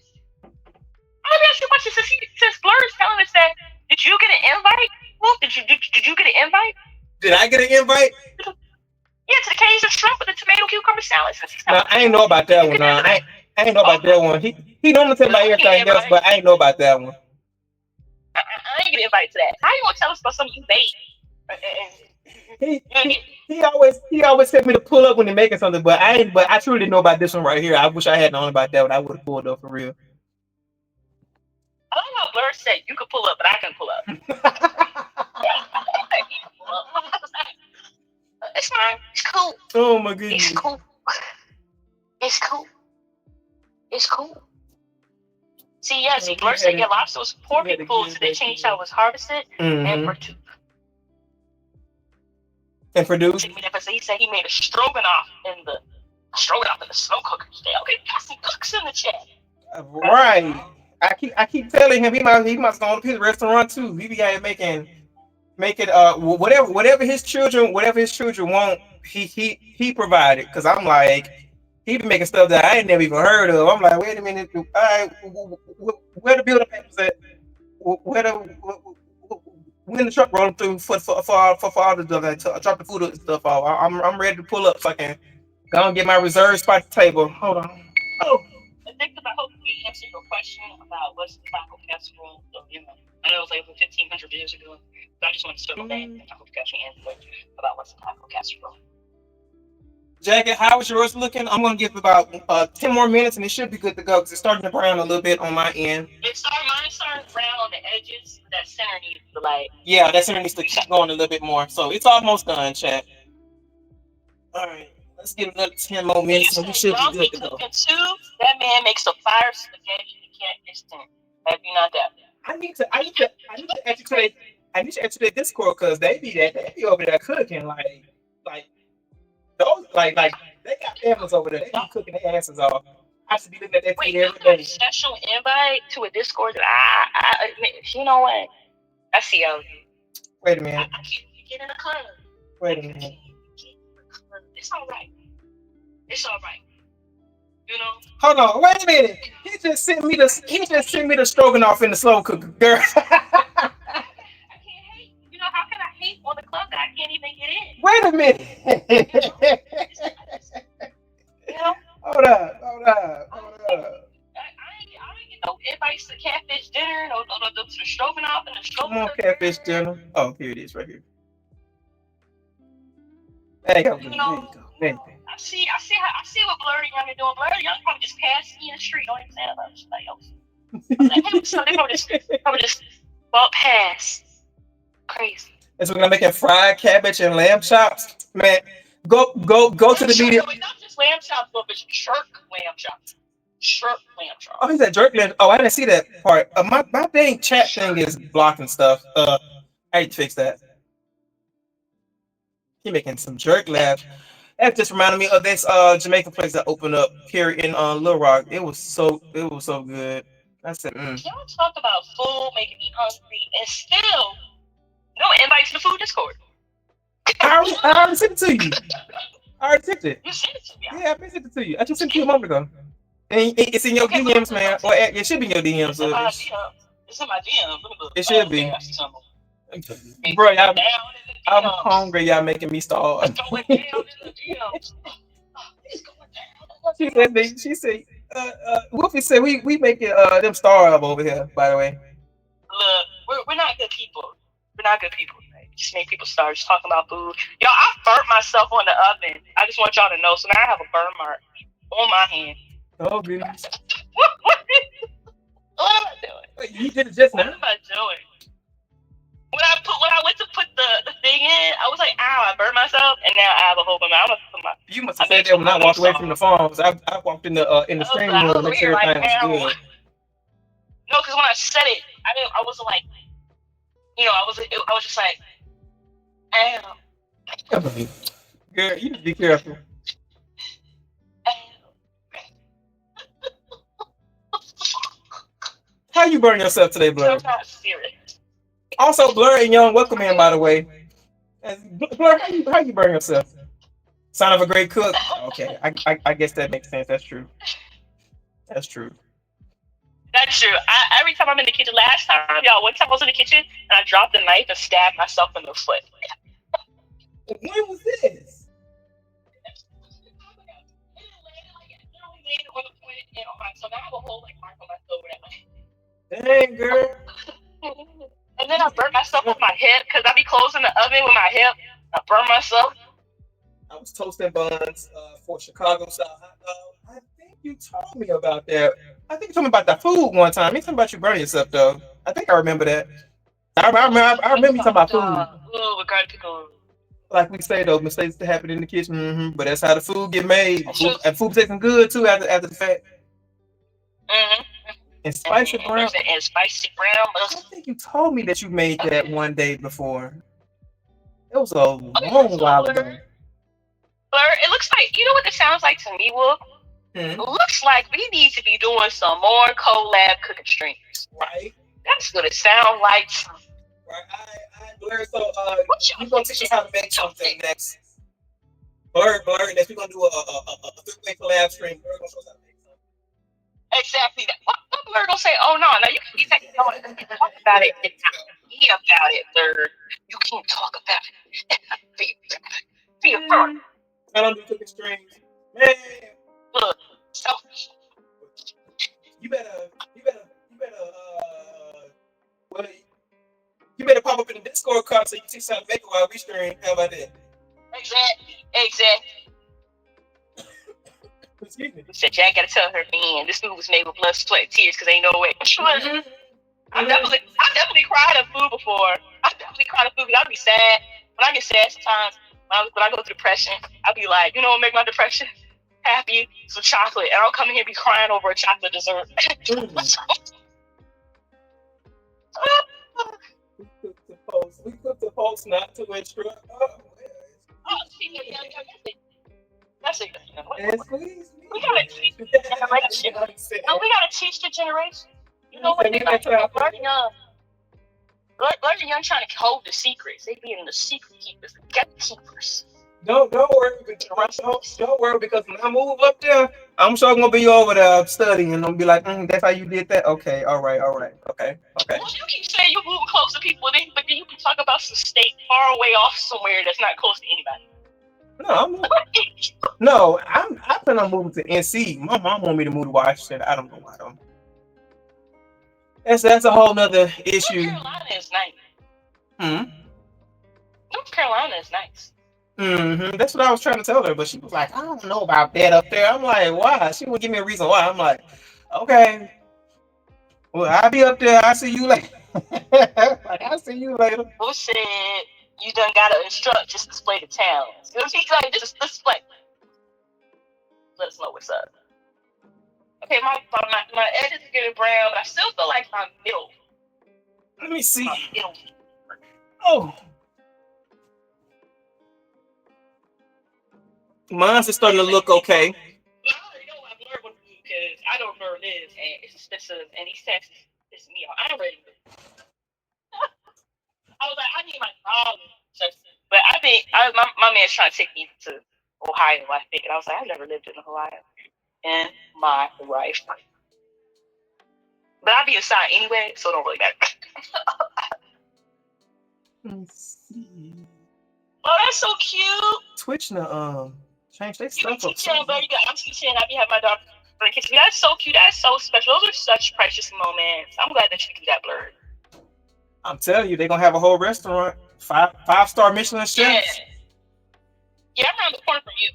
you a question. Since Blur is telling us that, did you get an invite? Did you get an invite? Did I get an invite? Yeah, to the Cajun shrimp with the tomato cucumber salad. No, I ain't know about that one. I ain't know about that one. He normally tell about everything else, but I ain't know about that one. I ain't get invited to that. How you gonna tell us about something you made? He always tell me to pull up when they're making something, but I truly didn't know about this one right here. I wish I had known about that one. I would have pulled up for real. I don't know how Blur said you could pull up, but I can pull up. It's fine. It's cool. Oh my goodness. It's cool. It's cool. It's cool. See, Blur said lobster was poor people, so they changed how it was harvested and produced. And produced? He said he made a stroganoff in the slow cooker today. Okay, got some cooks in the chat. Right. I keep telling him he must go to his restaurant too. He be out making whatever his children want, he provided. Cause I'm like, he be making stuff that I ain't never even heard of. I'm like, wait a minute, where the building papers at? When the truck rolling through for all the stuff, drop the food and stuff off. I'm ready to pull up so I can go and get my reserved spot at the table. Hold on. Oh, I think I hope we answered your question about what's the Taco Casserole. So, I know it was like 1,500 years ago. So I just want to circle back and Taco Casserole about what's the Taco Casserole. Jagged, how is yours looking? I'm gonna give about 10 more minutes and it should be good to go because it's starting to brown a little bit on my end. Mine's starting to brown on the edges. That center needs to that center needs to keep going a little bit more. So it's almost done, chat. All right, Let's give another 10 more minutes and we should be good to go. Cooking too. That man makes a fire spaghetti. You can't distant. Have you not that? I need to add you to their Discord because they be over there cooking like those like they got families over there. They be cooking their asses off. I should be looking at that Wait, TV every you got a day. special invite to a Discord that I you know what? I see how Wait a minute. I can't get in the club. Wait a minute. It's all right. It's all right. You know. Hold on. Wait a minute. He just sent me the stroganoff in the slow cooker, girl. I can't hate. You know, how can I hate on the club that I can't even get in? Wait a minute. You know. Hold up. I ain't get no invites to catfish dinner, no to the stroganoff and the stroganoff. Catfish dinner. Oh, here it is, right here. There you go. You know, I see what Blurry Young are doing. Blurry Young probably just passed me in the street. Don't even say that. Just like, yo. So they probably just bump past. Crazy. And so we're gonna make fried cabbage and lamb chops. Man, go to the media. Not just lamb chops, but jerk lamb chops. Jerk lamb chops. Oh, he said jerk lamb. Oh, I didn't see that part. My dang chat thing is blocking stuff. I need to fix that. He making some jerk lamb. That just reminded me of this Jamaican place that opened up here in Little Rock. It was so good. I said, Y'all talk about food making me hungry and still no invite to the food Discord. I already sent it to you. I already sent it. You sent it to me. Yeah, I sent it to you. I just sent it to you a moment ago. And it's in your DMs, man. Or it should be in your DMs. It's in my DMs. It should be. Bro, I'm hungry. Y'all making me starve. It's going down in the DMs. She said, Wolfie said we making them starve over here, by the way. Look, we're not good people. We're not good people. Right? Just make people start just talking about food. Yo, I burnt myself on the oven. I just want y'all to know. So now I have a burn mark on my hand. Oh goodness. What am I doing? Wait, you did it just now? What am I doing? When I went to put the thing in, I was like, ow, I burned myself, and now I have a whole bunch. You must have said that when I walked away from the phone. I walked in the stream room to make sure everything was good. No, because when I said it, I wasn't like, I was just like, ow. Girl, you need to be careful. How you burn yourself today, Blur? I'm not serious. Also, Blur and Young, welcome in, by the way. Blur, how you burn yourself? Sign of a great cook. Okay, I guess that makes sense. That's true. That's true. Every time I'm in the kitchen, last time, y'all, one time I was in the kitchen and I dropped the knife and stabbed myself in the foot. When was this? So now I have a whole mark on my foot with that. Dang, girl. And then I burnt myself with my hip because I be closing the oven with my hip. I burned myself. I was toasting buns for Chicago style hot dog. I think you told me about that. I think you told me about that food one time. You told me about you burning yourself though. I think I remember that. I remember you talking about food. Oh, with garlic pickle. Like we say though, mistakes to happen in the kitchen. Mm-hmm. But that's how the food get made. And food tasting good too after the fact. Mm-hmm. And spicy brown. And spicy brown. I think you told me that you made that one day before. It was a long while ago. Blur, it looks like, you know what it sounds like to me, Wolf? It looks like we need to be doing some more collab cooking streams. Right. That's what it sounds like. Right. I Blur, so you're gonna teach us how to make something next. Blur, next we're gonna do a 3-way collab stream. Blur gonna show us how to make something. Exactly. What Blur gonna say? Oh no, you can't talk about it. Be about it, Blur. You can't talk about it. Be a firm. I don't do cooking streams. Man. Look, selfish. You better pop up in the Discord call so you can teach us how to make it while we stream. How about that? Exactly. Excuse me. Said Jack gotta tell her, man, this food was made with blood, sweat, and tears because ain't no way. I definitely cried at food before. I definitely cried at food because I'd be sad. When I get sad sometimes, when I go through depression, I'll be like, you know what make my depression happy? Some chocolate. And I'll come in here and be crying over a chocolate dessert. We cooked the post not to instruct. That's it. And squeeze me. We gotta teach the generation. No, we gotta teach the generation. You know what? They like learning young. Learning young trying to hold the secrets. They being the secret keepers, the gatekeepers. Don't worry. Don't worry because when I move up there, I'm sure I'm gonna be over there studying and I'm gonna be like, that's how you did that? Okay, all right, okay. Well, you keep saying you're moving close to people, but then you can talk about some state far away off somewhere that's not close to anybody. I plan on moving to NC. My mom want me to move to Washington. I don't know why though. That's a whole nother issue. North Carolina is nice. North Carolina is nice. That's what I was trying to tell her, but she was like, I don't know about that up there. I'm like, why? She would give me a reason why. I'm like, okay. Well, I'll be up there. I'll see you later. I'll see you later. Who said you done gotta instruct, just display the towns? You know what I'm saying? Just display. Let us know what's up. Okay, my edges are getting brown, but I still feel like my middle. Let me see. My middle. Oh. Mine's is starting to look okay. I already know I've learned what to do because I don't learn this, and it's expensive, and these taxes piss me off. I'm ready. I was like, I need my knowledge. But I think my man's trying to take me to Ohio, I think. And I was like, I've never lived in Ohio in my life. But I'll be inside anyway, so it don't really matter. Let's see. Oh, that's so cute. Twitch now, change their stuff up. I'm teaching. I be having my daughter bring kids to me. That's so cute. That's so special. Those are such precious moments. I'm glad that you do that, Blurred. I'm telling you, they're gonna have a whole restaurant, five-star Michelin chefs. Yeah, I'm around the corner from you.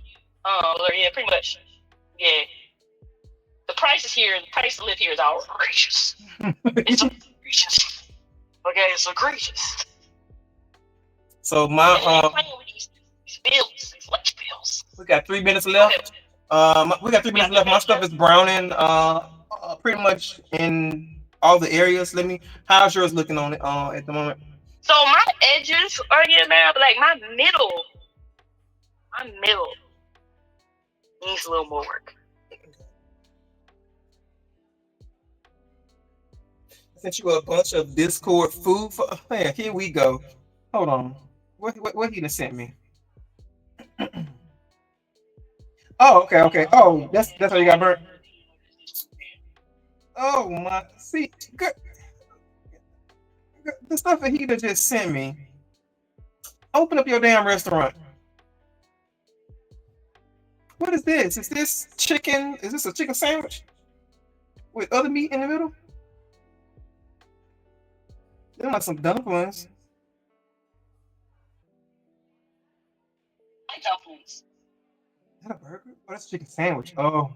Yeah, pretty much. Yeah. The price to live here is outrageous. It's egregious. Okay, it's egregious. So my playing with these bills, these lunch bills. we got 3 minutes left. We got 3 minutes left. My stuff is browning pretty much in all the areas. How's yours looking on it at the moment? So my edges are getting bad, but like my middle needs a little more work. I sent you a bunch of Discord food for. Man, here we go. Hold on. What he done sent me? Oh, okay. Oh, that's how you got burnt. Oh my, see, good. The stuff that he just sent me. Open up your damn restaurant. What is this? Is this chicken? Is this a chicken sandwich with other meat in the middle? They're like some dumplings. Dumplings. Is that a burger? Oh, that's a chicken sandwich. Oh,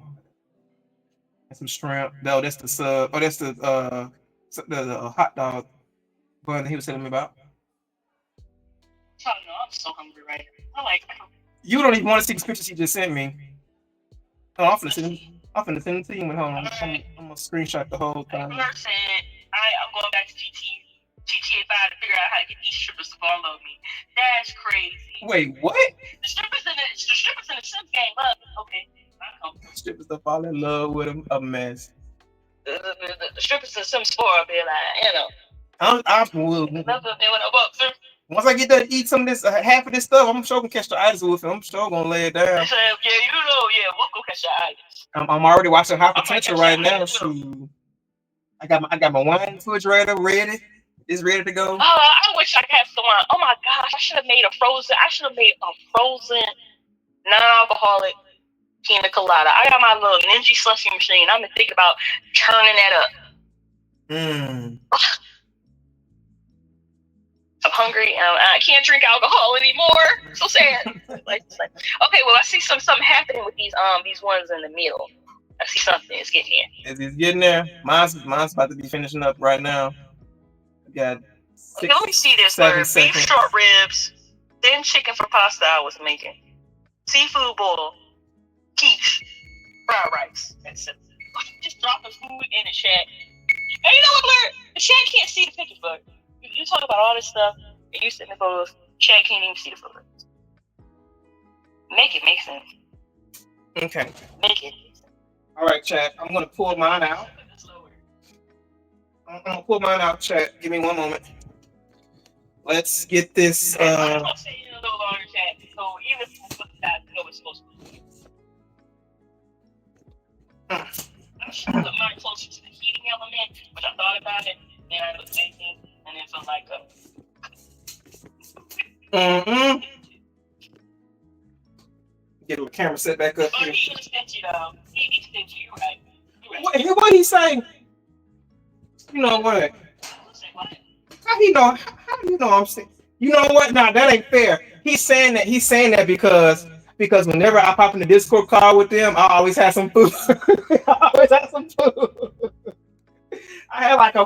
and some shrimp. No, that's the sub. Oh, that's the hot dog bun that he was telling me about. I don't know. I'm so hungry right now. You don't even want to see the pictures he just sent me. Oh, I'm finna send them to you. Hold on. I'm gonna screenshot the whole thing. I'm going back to GTA 5 to figure out how to get these strippers to follow me. That's crazy. Wait, what? The strippers in the Sims game, but okay. Strippers to fall in love with a mess. The strippers in Sims 4 will be like, you know. Once I get done eat some of this, half of this stuff, I'm sure gonna catch the itis with it. I'm sure gonna lay it down. We'll go catch the itis. I'm already watching High Potential right now. Shoot. I got my wine refrigerator ready. It's ready to go. Oh, I wish I could have some wine. Oh my gosh, I should have made a frozen non-alcoholic pina colada. I got my little Ninja slushy machine. I've been thinking about turning that up. I'm hungry. I can't drink alcohol anymore. So sad. Okay, well, I see something happening with these ones in the middle. I see something. It's getting there. It's getting there. Mine's about to be finishing up right now. We got 6, let me see this. 7 Beef seconds. short ribs, Then chicken for pasta I was making. Seafood boil. Quiche. Fried rice. That's it. Just drop the food in the chat. And you know what, Larry? The chat can't see the picture, but you talk about all this stuff, and you send the photos, chat can't even see the photos. Make it make sense. Okay. Make it. All right, chat. I'm gonna pull mine out. I'm gonna pull mine out, chat. Give me one moment. Let's get this. I'm gonna say it a little longer, chat. So even if you put that, you know it's supposed to be. I should put mine closer to the heating element, but I thought about it, and I was thinking, and it felt like Get the camera set back up oh, here. he extended you, though. He extended you, right? What he saying? You know what? How he know? How do you know I'm saying? You know what? Nah, that ain't fair. He's saying that. He's saying that because whenever I pop in the Discord call with them, I always have some food. I always have some food. I had like a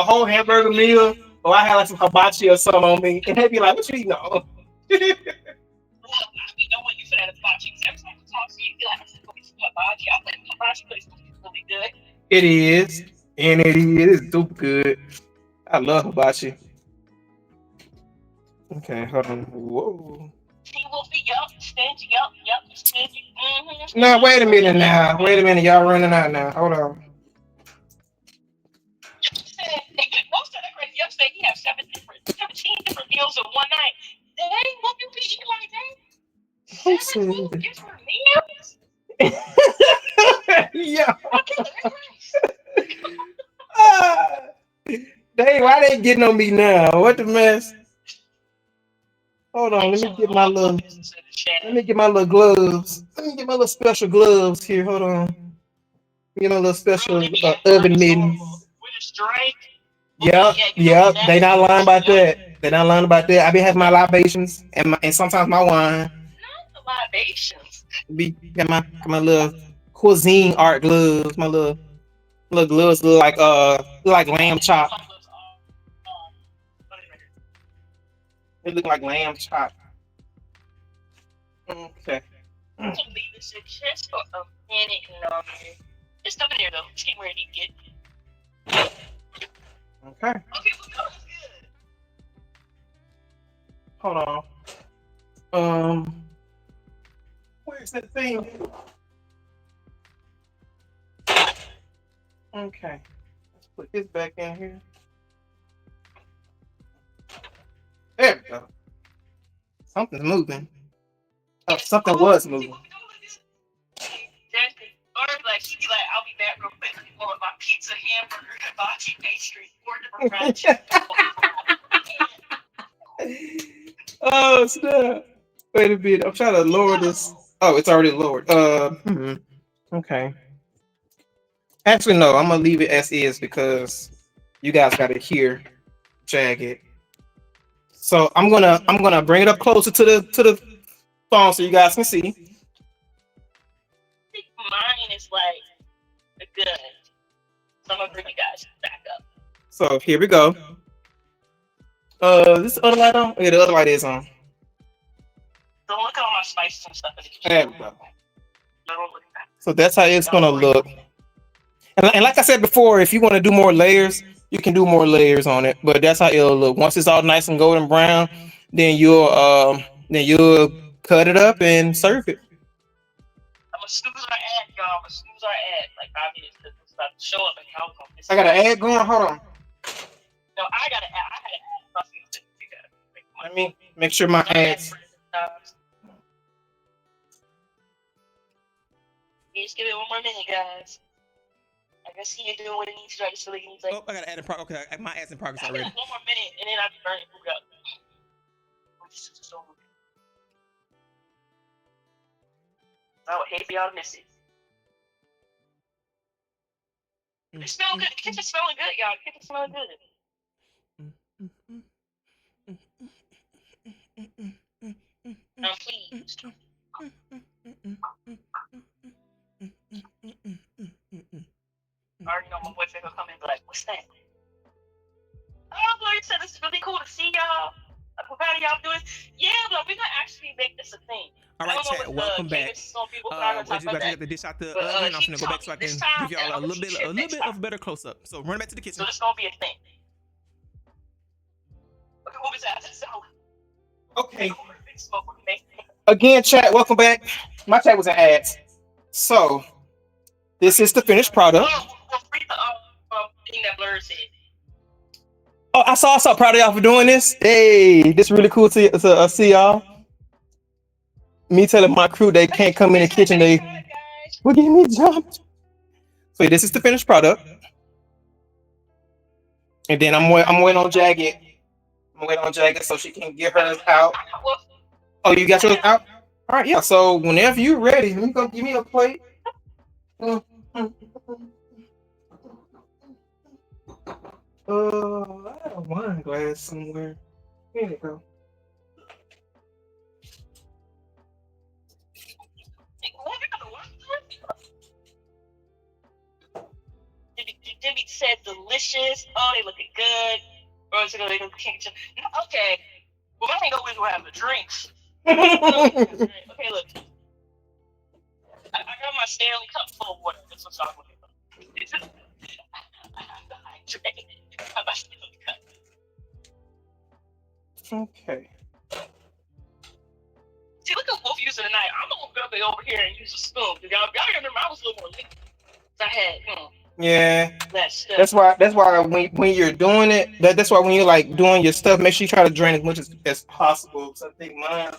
whole hamburger meal, or I had like some hibachi or something on me, and they'd be like, "What you eating on?" Well, I know what you said about hibachi. Every time I talk to you, I feel like it's hibachi. I think hibachi place is really good. It is, and it is super good. I love hibachi. Okay, hold on. Whoa. She will be stingy, stingy. Now wait a minute. Now wait a minute. Y'all running out now. Hold on. Most of the crazy yesterday, he had 17 different meals in one night. Dang, what you be eating like that? 7 different meals? Yeah. Dang, why they getting on me now? What the mess? Hold on, let me get my little gloves. Let me get my little special gloves here. Hold on. Get my little special oven mittens. Yep. They not lying about that. They not lying about that. I be having my libations and sometimes my wine. Not the libations. Got my little cuisine art gloves. My little gloves look like lamb chop. They look like lamb chop. Okay. Just a minute longer. Just over there though. See where he get. Okay. Okay, well, good. Hold on. Where's that thing? Okay. Let's put this back in here. There we go. Something's moving. Oh, something was moving. Or like he'd be like, I'll be back real quick. Or my pizza, hamburger, hibachi, pastry, 4 different fried chicken. Oh snap! Wait a minute. I'm trying to lower this. Oh, it's already lowered. Okay. Actually, no. I'm gonna leave it as is because you guys got to hear Jagged. So I'm gonna bring it up closer to the phone so you guys can see. I think mine is like good. So I'm gonna bring you guys back up. So here we go. This other light on? Yeah, the other light is on. Don't look at all my spices and stuff in the kitchen. There we go. Don't look at that. So that's how it's gonna look. And like I said before, if you want to do more layers, you can do more layers on it. But that's how it'll look. Once it's all nice and golden brown, then you'll cut it up and serve it. I'm gonna snooze our ad, y'all. I'm gonna snooze our ad like 5 minutes because it's about to show up and y'all gonna miss it. I got an ad going. Hold on. No, I got an ad. Let me make sure my ads. Just give it one more minute, guys. I can see you doing what it needs to, right? So it needs like. Oh, I got to add in progress. Okay, my ad's in progress already. One more minute, and then I'll be burning food up. I would hate for y'all to miss it. It smells good. The kitchen's smelling good, y'all. The kitchen's smelling good. I'm pleased. I already know my boyfriend will come in and be like, what's that? Oh, Lord said it's really cool to see y'all. I'm proud of y'all doing this. Yeah, but we're gonna actually make this a thing. All right, chat. Welcome back. Some people talk As you about guys that. get the dish out the But, oven, I'm he gonna go back so I taught me can this time, give y'all and a I'm little gonna bit, teach you next of time. better close up. So run back to the kitchen. So this gonna be a thing. Okay, what was that? So, Okay. Again, chat. Welcome back. My chat was an ads. So this is the finished product. We'll read the thing that blurs it. Oh, I saw. Proud of y'all for doing this. Hey, this really cool to see y'all. Me telling my crew they can't come in the kitchen. They will get me jumped. So this is the finished product, and then I'm waiting on Jagged. I'm waiting on Jagged so she can get hers out. Oh, you got yours out? All right, yeah. So whenever you're ready, let me go give me a plate. I have a wine glass somewhere. Here you go. Jimmy said delicious. Oh, they looking good. Rose gonna make kitchen. Okay. Well, I ain't always gonna have the drinks. Okay, look. I got my Stanley cup full of water. That's what's wrong with it. Okay. See, look at both using tonight. I'm gonna go over here and use a spoon. Y'all remember I was a little more liquid. I had, Yeah. that stuff. That's why when you're doing it, that's why when you're like doing your stuff, make sure you try to drain as much as possible. So I think mine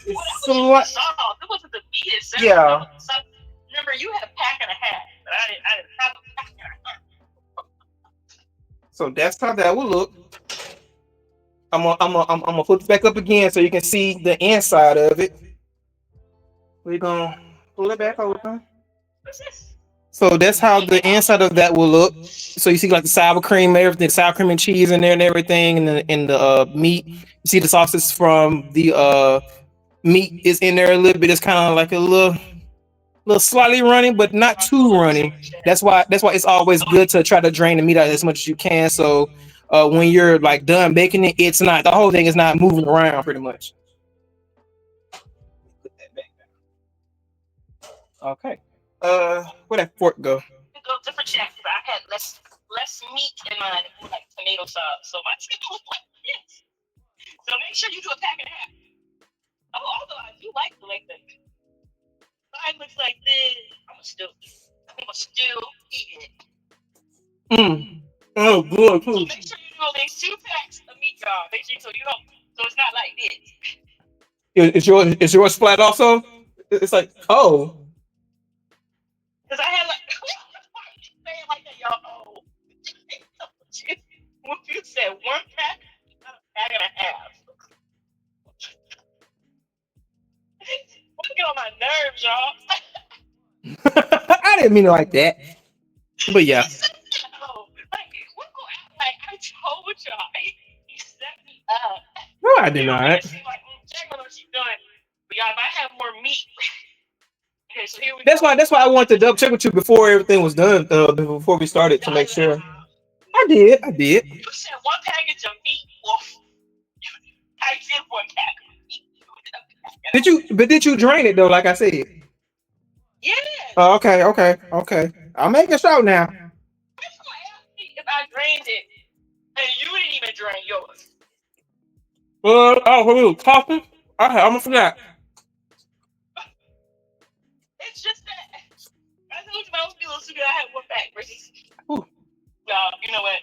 is somewhat. It wasn't the meat itself. Yeah. Remember, you had a pack and a half, but I didn't have a pack and a half. So that's how that will look. I'm gonna flip it back up again so you can see the inside of it. We're gonna pull it back over. What's this? So that's how the inside of that will look. So you see like the sour cream, everything, sour cream and cheese in there and everything, and the meat. You see the sauces from the meat is in there a little bit. It's kind of like a little slightly runny, but not too runny. That's why it's always good to try to drain the meat out as much as you can. So when you're like done baking it, it's not the whole thing is not moving around pretty much. Put that back down. Okay. Where'd that fork go? Go different check. I had less meat in mine, like tomato sauce. So my chicken was like this. So make sure you do a pack and a half. Oh, although I do like the mine looks like this. I'm gonna still eat it. Oh, good. So make sure you do at least 2 packs of meat, y'all. Make sure so it's not like this. Is yours flat also? It's like, oh. Because I had like saying like that, y'all. Oh, what you said? 1 pack, a pack and a half. Get on my nerves, y'all. I didn't mean it like that. But yeah. I told y'all. He set me up. No, I did not. Like, check on what she's doing. But y'all, if I have more meat. Okay, so here we That's go. why I wanted to double check with you before everything was done, before we started to make sure. I did. You said 1 package of meat. Wolf. I did 1 pack of meat. Did you drain it though, like I said? Yeah. Oh, okay. I'm making sure now. If I drained it, and you didn't even drain yours. We were talking. I almost forgot. It's just that I told you I was feeling stupid. I had 1 pack versus. Y'all, you know what?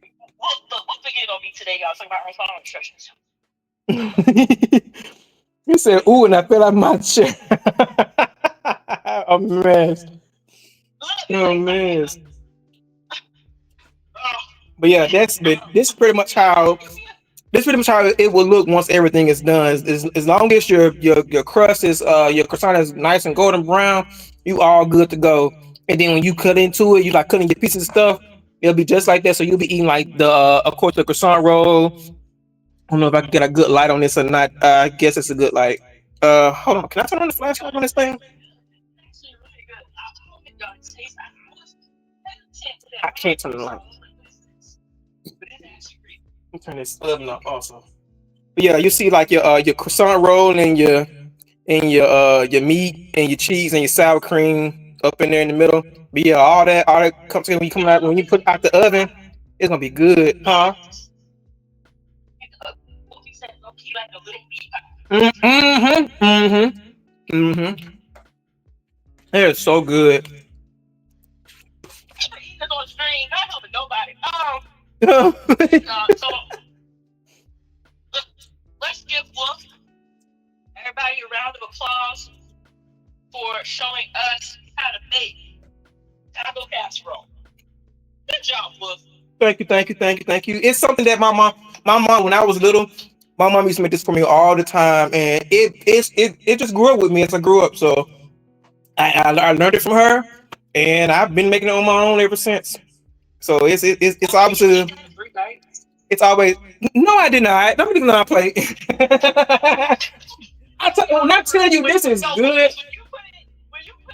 We'll begin on me today, y'all. Talking about our instructions. You said, "Ooh," and I fell out my chair. A mess. A mess. But yeah, this is pretty much how it will look once everything is done. As long as your crust is your croissant is nice and golden brown, you all good to go. And then when you cut into it, you like cutting your pieces of stuff, it'll be just like that. So you'll be eating like the of course the croissant roll. I don't know if I can get a good light on this or not. I guess it's a good light. Hold on, can I turn on the flashlight on this thing? I can't turn the light. Let me turn this oven up also. But yeah, you see like your croissant roll and your meat and your cheese and your sour cream up in there in the middle. But yeah, all that comes together when you come out when you put it out the oven. It's gonna be good, huh? What you said, low key like a little bit. Mm-hmm. It is so good. Eating this on the stream, not helping nobody. So let's give Wolf everybody a round of applause for showing us how to make Taco Casserole. Good job, Wolf. Thank you. It's something that my mom, when I was little, my mom used to make this for me all the time, and it just grew up with me as I grew up. So I learned it from her, and I've been making it on my own ever since. So it's obviously it's always no, I did not. Don't even know I play. When I tell you this is good. When you put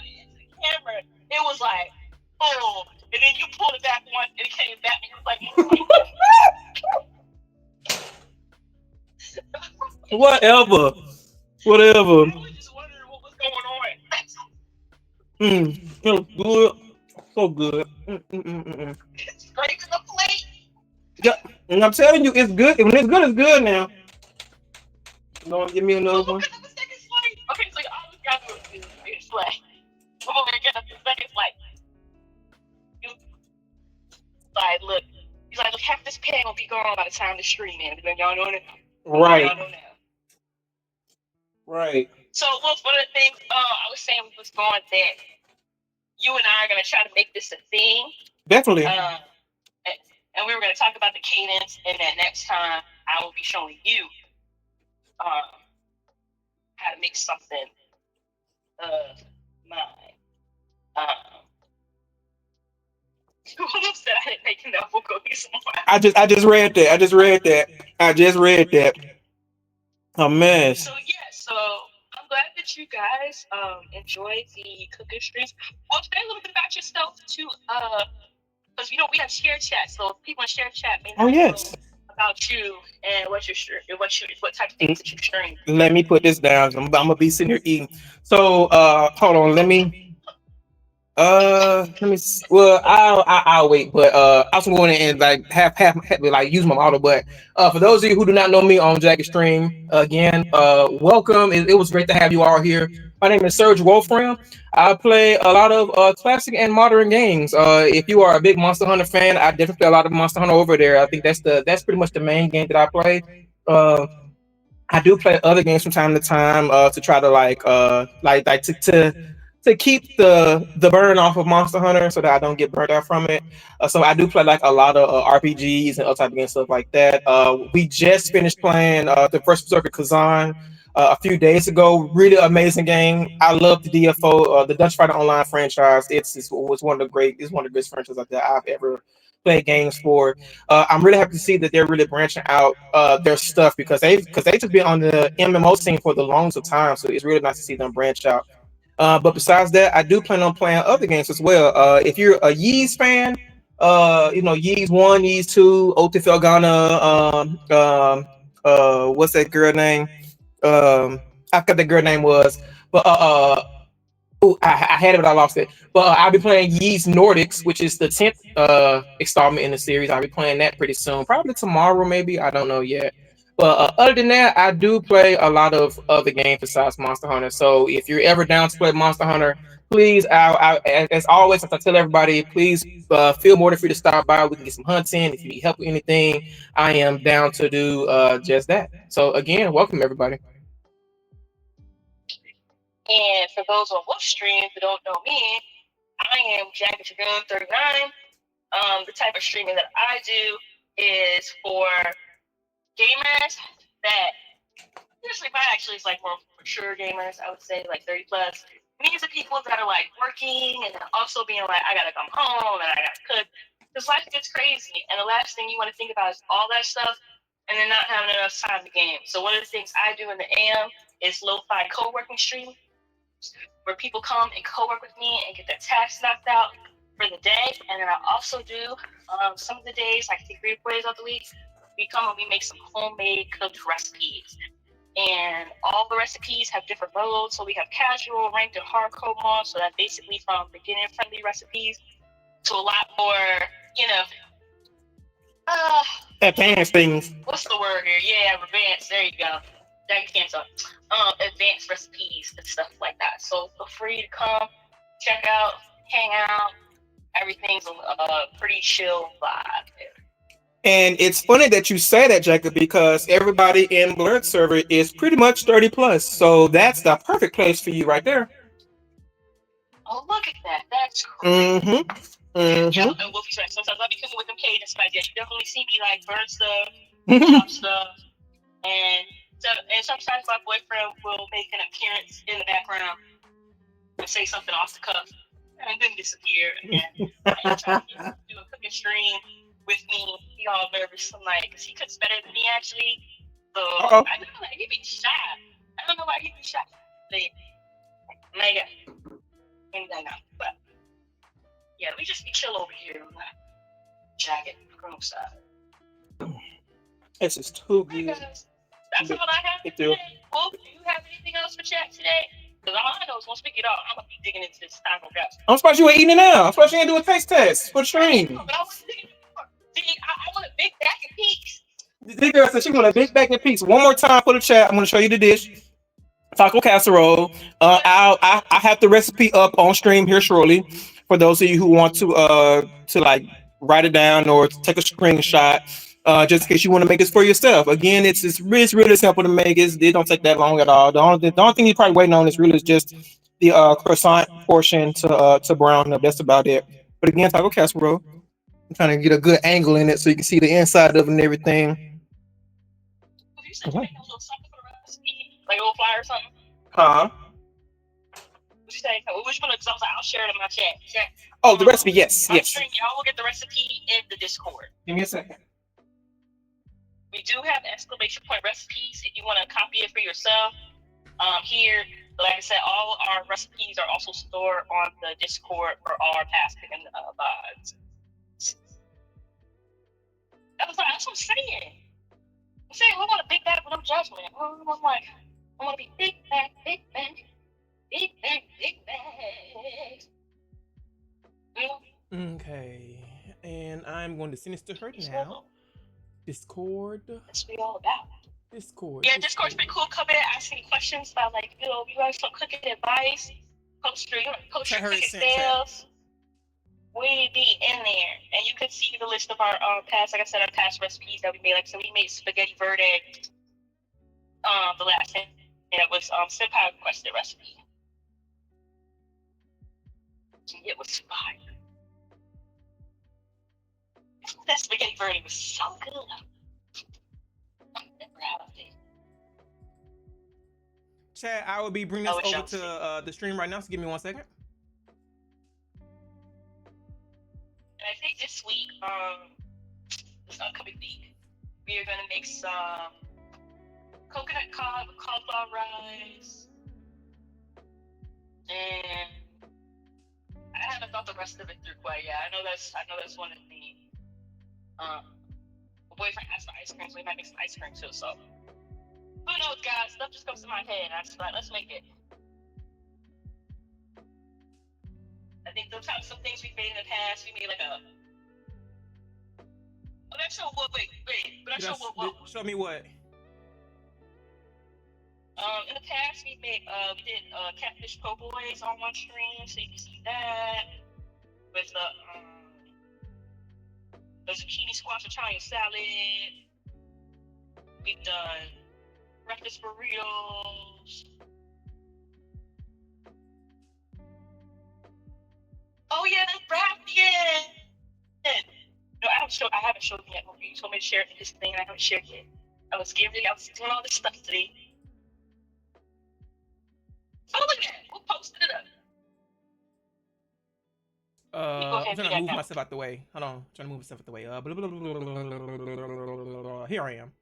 it into the camera, it was like, oh, and then you pulled it back once, and it came back, and it was like, whatever. I was just wondering what was going on. It was good, so good. Straight to the plate. Yeah, and I'm telling you, it's good. When it's good, it's good now. You want to give me another one? Okay, so all we got to do is like, we're gonna get up the second flight. Like, look, he's like, look, half this pan will be gone by the time the stream ends. Y'all know that. Right. Y'all know now. Right. So, well, one of the things I was saying was going that you and I are gonna try to make this a thing. Definitely. And we were gonna talk about the cadence, and then next time I will be showing you how to make something of mine. Who said I didn't make enough? We'll go get some more. I just read that. A mess. So yeah, so I'm glad that you guys enjoyed the cooking streams. Well, say a little bit about yourself too, because you know we have share chat, so people in share chat may not know about you and what type of things that you stream. Let me put this down. I'm gonna be sitting here eating. So hold on, let me well I'll wait, but I was going in and like half like use my auto. But for those of you who do not know me on Jagged Stream, again, welcome. It was great to have you all here. My name is Serge Wolfram. I play a lot of classic and modern games. If you are a big Monster Hunter fan, I definitely play a lot of Monster Hunter over there. I think that's pretty much the main game that I play. I do play other games from time to time to try to to keep the burn off of Monster Hunter so that I don't get burnt out from it. So I do play like a lot of RPGs and other type of games, stuff like that. We just finished playing the First Berserker Kazan a few days ago. Really amazing game. I love the DFO, the Dutch Fighter Online franchise. It's one of the greatest franchises that I've ever played games for. I'm really happy to see that they're really branching out their stuff because they've just been on the MMO scene for the longest of time. So it's really nice to see them branch out. But besides that, I do plan on playing other games as well. If you're a Yeez fan, you know, Yeez 1, Yeez 2, Otif Elgana, what's that girl name? I forgot the girl name was, but I had it, but I lost it. But I'll be playing Yeez Nordics, which is the 10th installment in the series. I'll be playing that pretty soon, probably tomorrow, maybe. I don't know yet. But other than that, I do play a lot of other games besides Monster Hunter. So if you're ever down to play Monster Hunter, please, as always, as I tell everybody, please feel more than free to stop by. We can get some hunting. If you need help with anything, I am down to do just that. So again, welcome everybody. And for those on Wolf streams that don't know me, I am JaggedDragoon39. The type of streaming that I do is for gamers that usually mine actually is like more mature gamers, I would say like 30 plus. These are people that are like working and also being like, I gotta come home and I gotta cook. Because life gets crazy, and the last thing you want to think about is all that stuff and then not having enough time to game. So one of the things I do in the AM is lo-fi co-working stream, where people come and co-work with me and get their tasks knocked out for the day. And then I also do some of the days, like 3 or 4 days of the week, we come and we make some homemade cooked recipes. And all the recipes have different modes. So we have casual, ranked, and hardcore modes. So that's basically from beginner-friendly recipes to a lot more, you know, advanced things. What's the word here? Yeah, advanced. There you go. Advanced recipes and stuff like that. So feel free to come, check out, hang out. Everything's a pretty chill vibe there. And it's funny that you say that, Jacob, because everybody in Blurred server is pretty much 30 plus. So that's the perfect place for you right there. Oh, look at that. That's great. Yeah, and Wolfie said, sometimes I be cooking with them Cajun spice. Yeah, you definitely see me like burn stuff, chop stuff. And sometimes my boyfriend will make an appearance in the background and say something off the cuff and then disappear. And try to do a cooking stream with me. He all nervous. I'm like, because he cooks better than me, actually. So I know, like, he be shy. I don't know why he be shy. Like, mega. But yeah, we just be chill over here on that jagged groom side. This is too good. That's all I have today. Wolf, do you have anything else for chat today? Because all I know is once we get off, I'm going to be digging into this Taco Casserole. I'm surprised you were eating it now. I'm surprised you didn't do a taste test for the stream. But I want to dig more. See, I want a big bag of peaks. This girl said she want a big bag of peaks. One more time for the chat. I'm going to show you the dish. Taco Casserole. I have the recipe up on stream here shortly for those of you who want to like write it down or take a screenshot. Just in case you want to make this for yourself. Again, it's really simple to make. It don't take that long at all. The only thing you're probably waiting on is really just the croissant portion to brown up. That's about it. But again, Taco Casserole. I'm trying to get a good angle in it so you can see the inside of it and everything. You said you make a little something for the recipe, like a little flyer or something. Huh? Which one? Because I'll share it in my chat. Oh, the recipe. Yes. Y'all will get the recipe in the Discord. Give me a second. We do have exclamation point recipes if you want to copy it for yourself. Here, like I said, all our recipes are also stored on the Discord for all our past picking VODs. That's what I'm saying. I'm saying we want a big bag with no judgment. I'm like, I want to be big bag, big bag, big bag, big bag. Okay, and I'm going to send this to her now. Discord. That's what we all about. Discord. Yeah, Discord's pretty cool. Come in, ask any questions about, like, you guys some cooking advice, post your cooking sales. We be in there, and you can see the list of our past, like I said, our past recipes that we made. Like, so we made spaghetti verde. The last thing that was Senpai requested recipe. It was fire. That spaghetti verde was so good. I'm proud of it. Chad, I will be bringing this over to the stream right now, so give me 1 second. And I think this week, this upcoming week, we are gonna make some coconut cob with cauliflower rice, and I haven't thought the rest of it through quite yet. I know that's one of the. My boyfriend asked for ice cream, so we might make some ice cream too. So who knows, guys? Stuff just comes to my head, and I just thought, let's make it. I think those are some things we've made in the past. We made like a. Oh, that's show what? Wait. But I show what? Show me what. In the past, we did catfish po' boys on one stream, so you can see that with the zucchini squash Italian salad. We've done breakfast burritos. Oh yeah, that's breakfast. Yeah. No, I haven't showed it yet. Okay, you told me to share it in this thing, and I haven't shared it yet. I was doing all this stuff today. Oh, look at that. We'll post it up. I'm trying to move myself out the way. Hold on. I'm trying to move myself out the way. Here I am.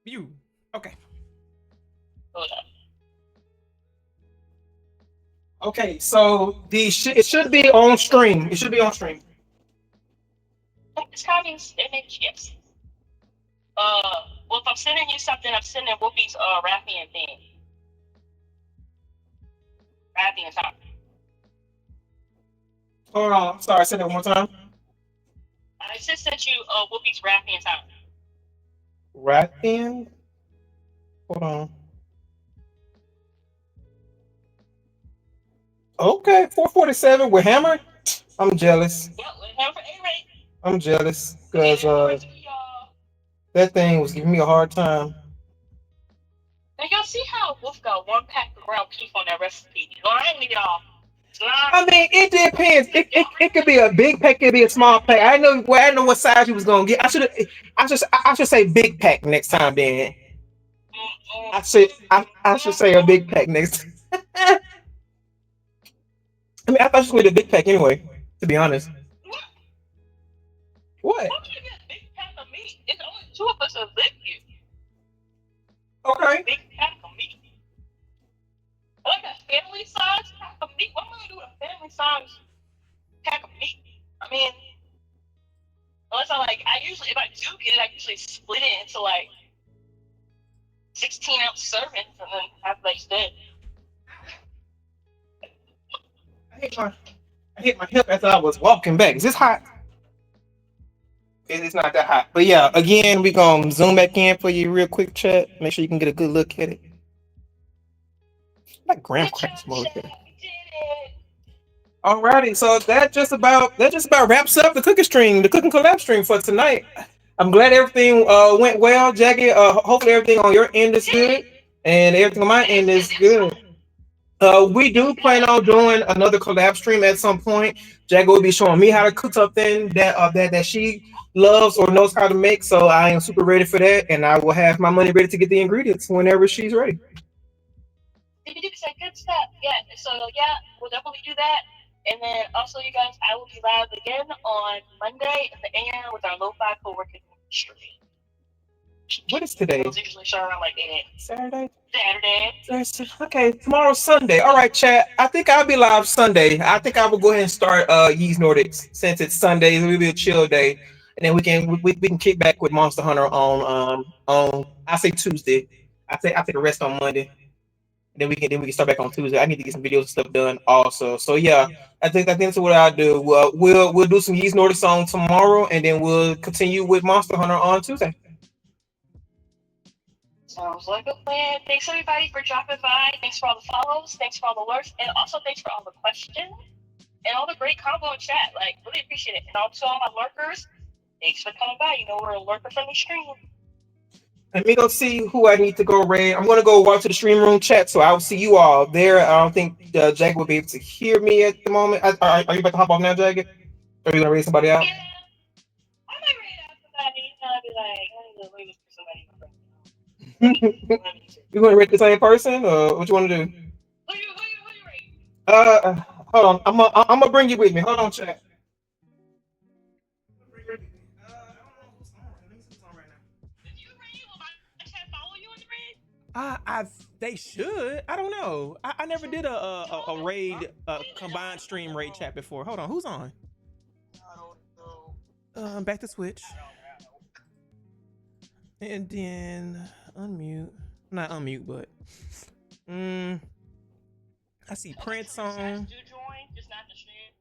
View. Okay. Hold on. Okay, so it should be on stream. It should be on stream. It's coming. Yes. Well, if I'm sending you something, I'm sending Whoopi's Raffian thing. Raffian time. Hold on. Sorry, say that one more time. I just sent you Whoopi's Raffian time. Raffian? Hold on. Okay, 447 with Hammer. I'm jealous. Yep, him for A-Rate. I'm jealous because that thing was giving me a hard time. Now y'all see how Wolf got 1 pack of ground beef on that recipe. You know, I ain't y'all. I mean, it depends. It could be a big pack, it could be a small pack. I know what size you was gonna get. I should say big pack next time. Then I should say a big pack next time. I mean, I thought you would get a big pack anyway. To be honest. What? Why would you get a big pack of meat? It's only 2 of us that live here. Okay. Big pack of meat. Like a family size pack of meat. What am I gonna do with a family size pack of meat? I mean, unless I usually, if I do get it, I usually split it into like 16-ounce servings and then have like that. I hit my hip as I was walking back. Is this hot? It's not that hot. But yeah, again, we gonna zoom back in for you real quick, chat. Make sure you can get a good look at it. Like graham crackers more here. Alrighty, so that just about wraps up the cooking collab stream for tonight. I'm glad everything went well, Jagged. Hopefully everything on your end is good, and everything on my end is good. We do plan on doing another collab stream at some point. Jagged will be showing me how to cook something that she loves or knows how to make. So I am super ready for that, and I will have my money ready to get the ingredients whenever she's ready. Good stuff. Yeah. So yeah, we'll definitely do that. And then also, you guys, I will be live again on Monday at the AM with our lo-fi co-working stream. What is today? It's usually start around like 8 a.m. Saturday. Okay, tomorrow's Sunday. All right, chat. I think I'll be live Sunday. I think I will go ahead and start Yeast Nordics since it's Sunday. It will be a chill day, and then we can kick back with Monster Hunter on I say Tuesday. I take a rest on Monday. Then we can start back on Tuesday. I need to get some videos and stuff done also. So yeah, I think that's what I'll do. We'll do some Yeast Nordics on tomorrow, and then we'll continue with Monster Hunter on Tuesday. Sounds like a plan. Thanks everybody for dropping by. Thanks for all the follows. Thanks for all the lurks, and also thanks for all the questions and all the great combo in chat. Like, really appreciate it. And also all my lurkers, thanks for coming by. You know, we're a lurker-friendly stream. Let me go see who I need to go raid. I'm gonna go walk to the stream room chat, so I'll see you all there. I don't think Jagged will be able to hear me at the moment. Are you about to hop off now, Jagged? Or are you gonna raid somebody out? Yeah, I might raid out somebody. I'll be like, I need to raid for somebody. You want to rate the same person, or what you want to do? Who you rate? Hold on. I'm gonna bring you with me. Hold on, chat. They should. I don't know. I never did a raid combined stream raid chat before. Hold on, who's on? Back to Switch. And then unmute. Not unmute, but I see Prince on. Just not the stream.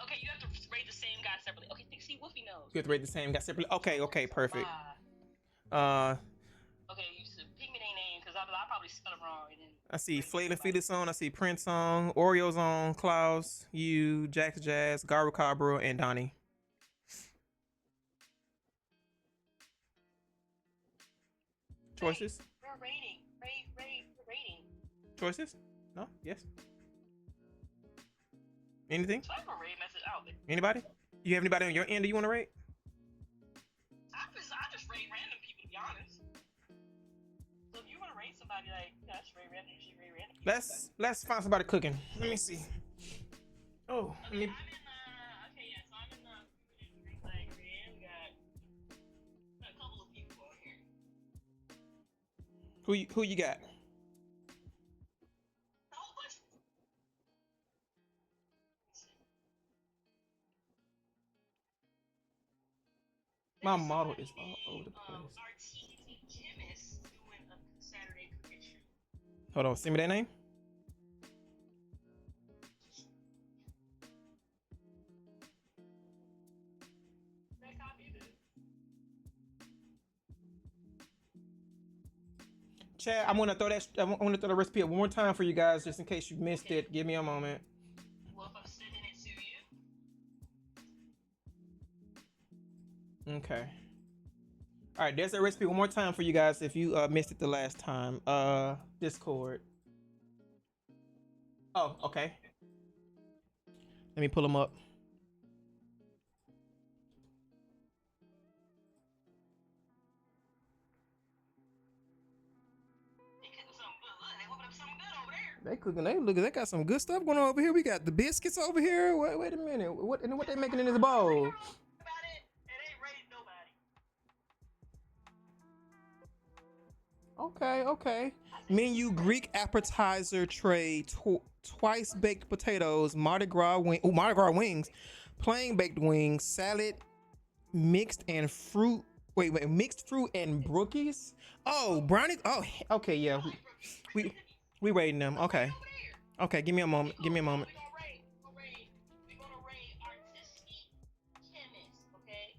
Okay, you have to rate the same guy separately. Okay, see, Woofy knows. You have to rate the same guy separately. Okay, perfect. Okay, you should ping me their name because I'll probably spell it wrong. I see Flavor Fetus on. I see Prince on. Oreo's on. Klaus, you, Jax Jazz, Garu Cabra, and Donnie. Choices? We're rating. Rating. Choices? No? Yes? Anything? So I have a rate message out there. Anybody? You have anybody on your end that you want to rate? I just rate random people, to be honest. So if you want to rate somebody, like, yeah, just rate random. Usually rate random people. Let's find somebody cooking. Let me see. Oh, let me. Okay, yeah, so I'm in the like, we got a couple of people on here. Who you got? My model is all over the place. Artistic chemist doing a Saturday cooking show. Hold on, send me that name. That copy of it. Chad, I'm gonna throw that. I'm gonna throw the recipe up one more time for you guys, just in case you missed it. Give me a moment. Well, if I'm sending it to you. Okay. All right, there's a recipe one more time for you guys if you missed it the last time. Discord. Oh, okay. Let me pull them up. They cooking. They got some good stuff going on over here. We got the biscuits over here. Wait a minute. What they making in this bowl? Okay. Menu: Greek appetizer tray, twice baked potatoes, Mardi Gras wings, plain baked wings, salad, mixed fruit and brookies. Oh, brownies. Oh, okay, yeah. We rating them. Okay, give me a moment. We're gonna rate artistic chemists, okay?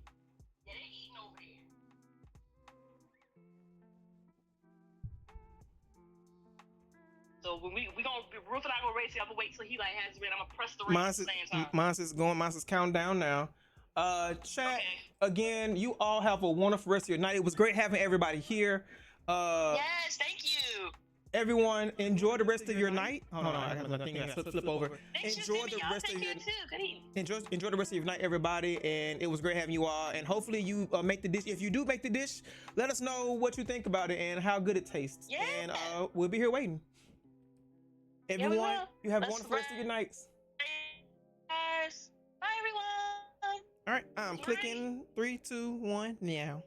Yeah, they eating over there. So when we gonna Ruth and I gonna race it. I'm gonna wait till he like has it. I'm gonna press the ring at the same time. Mine's is counting down now. Chat, Okay. again, you all have a wonderful rest of your night. It was great having everybody here. Yes, thank you. Everyone, enjoy the rest of your night. Hold on, I got thing. Flip over. Thanks Enjoy for the y'all. rest Take of your care too. Good evening. enjoy the rest of your night, everybody. And it was great having you all. And hopefully you make the dish. If you do make the dish, let us know what you think about it and how good it tastes. Yeah. And we'll be here waiting. Yeah, we Everyone, will. you have a Let's wonderful rest of your nights. Guys. Bye everyone. All right, I'm clicking 3, 2, 1 now.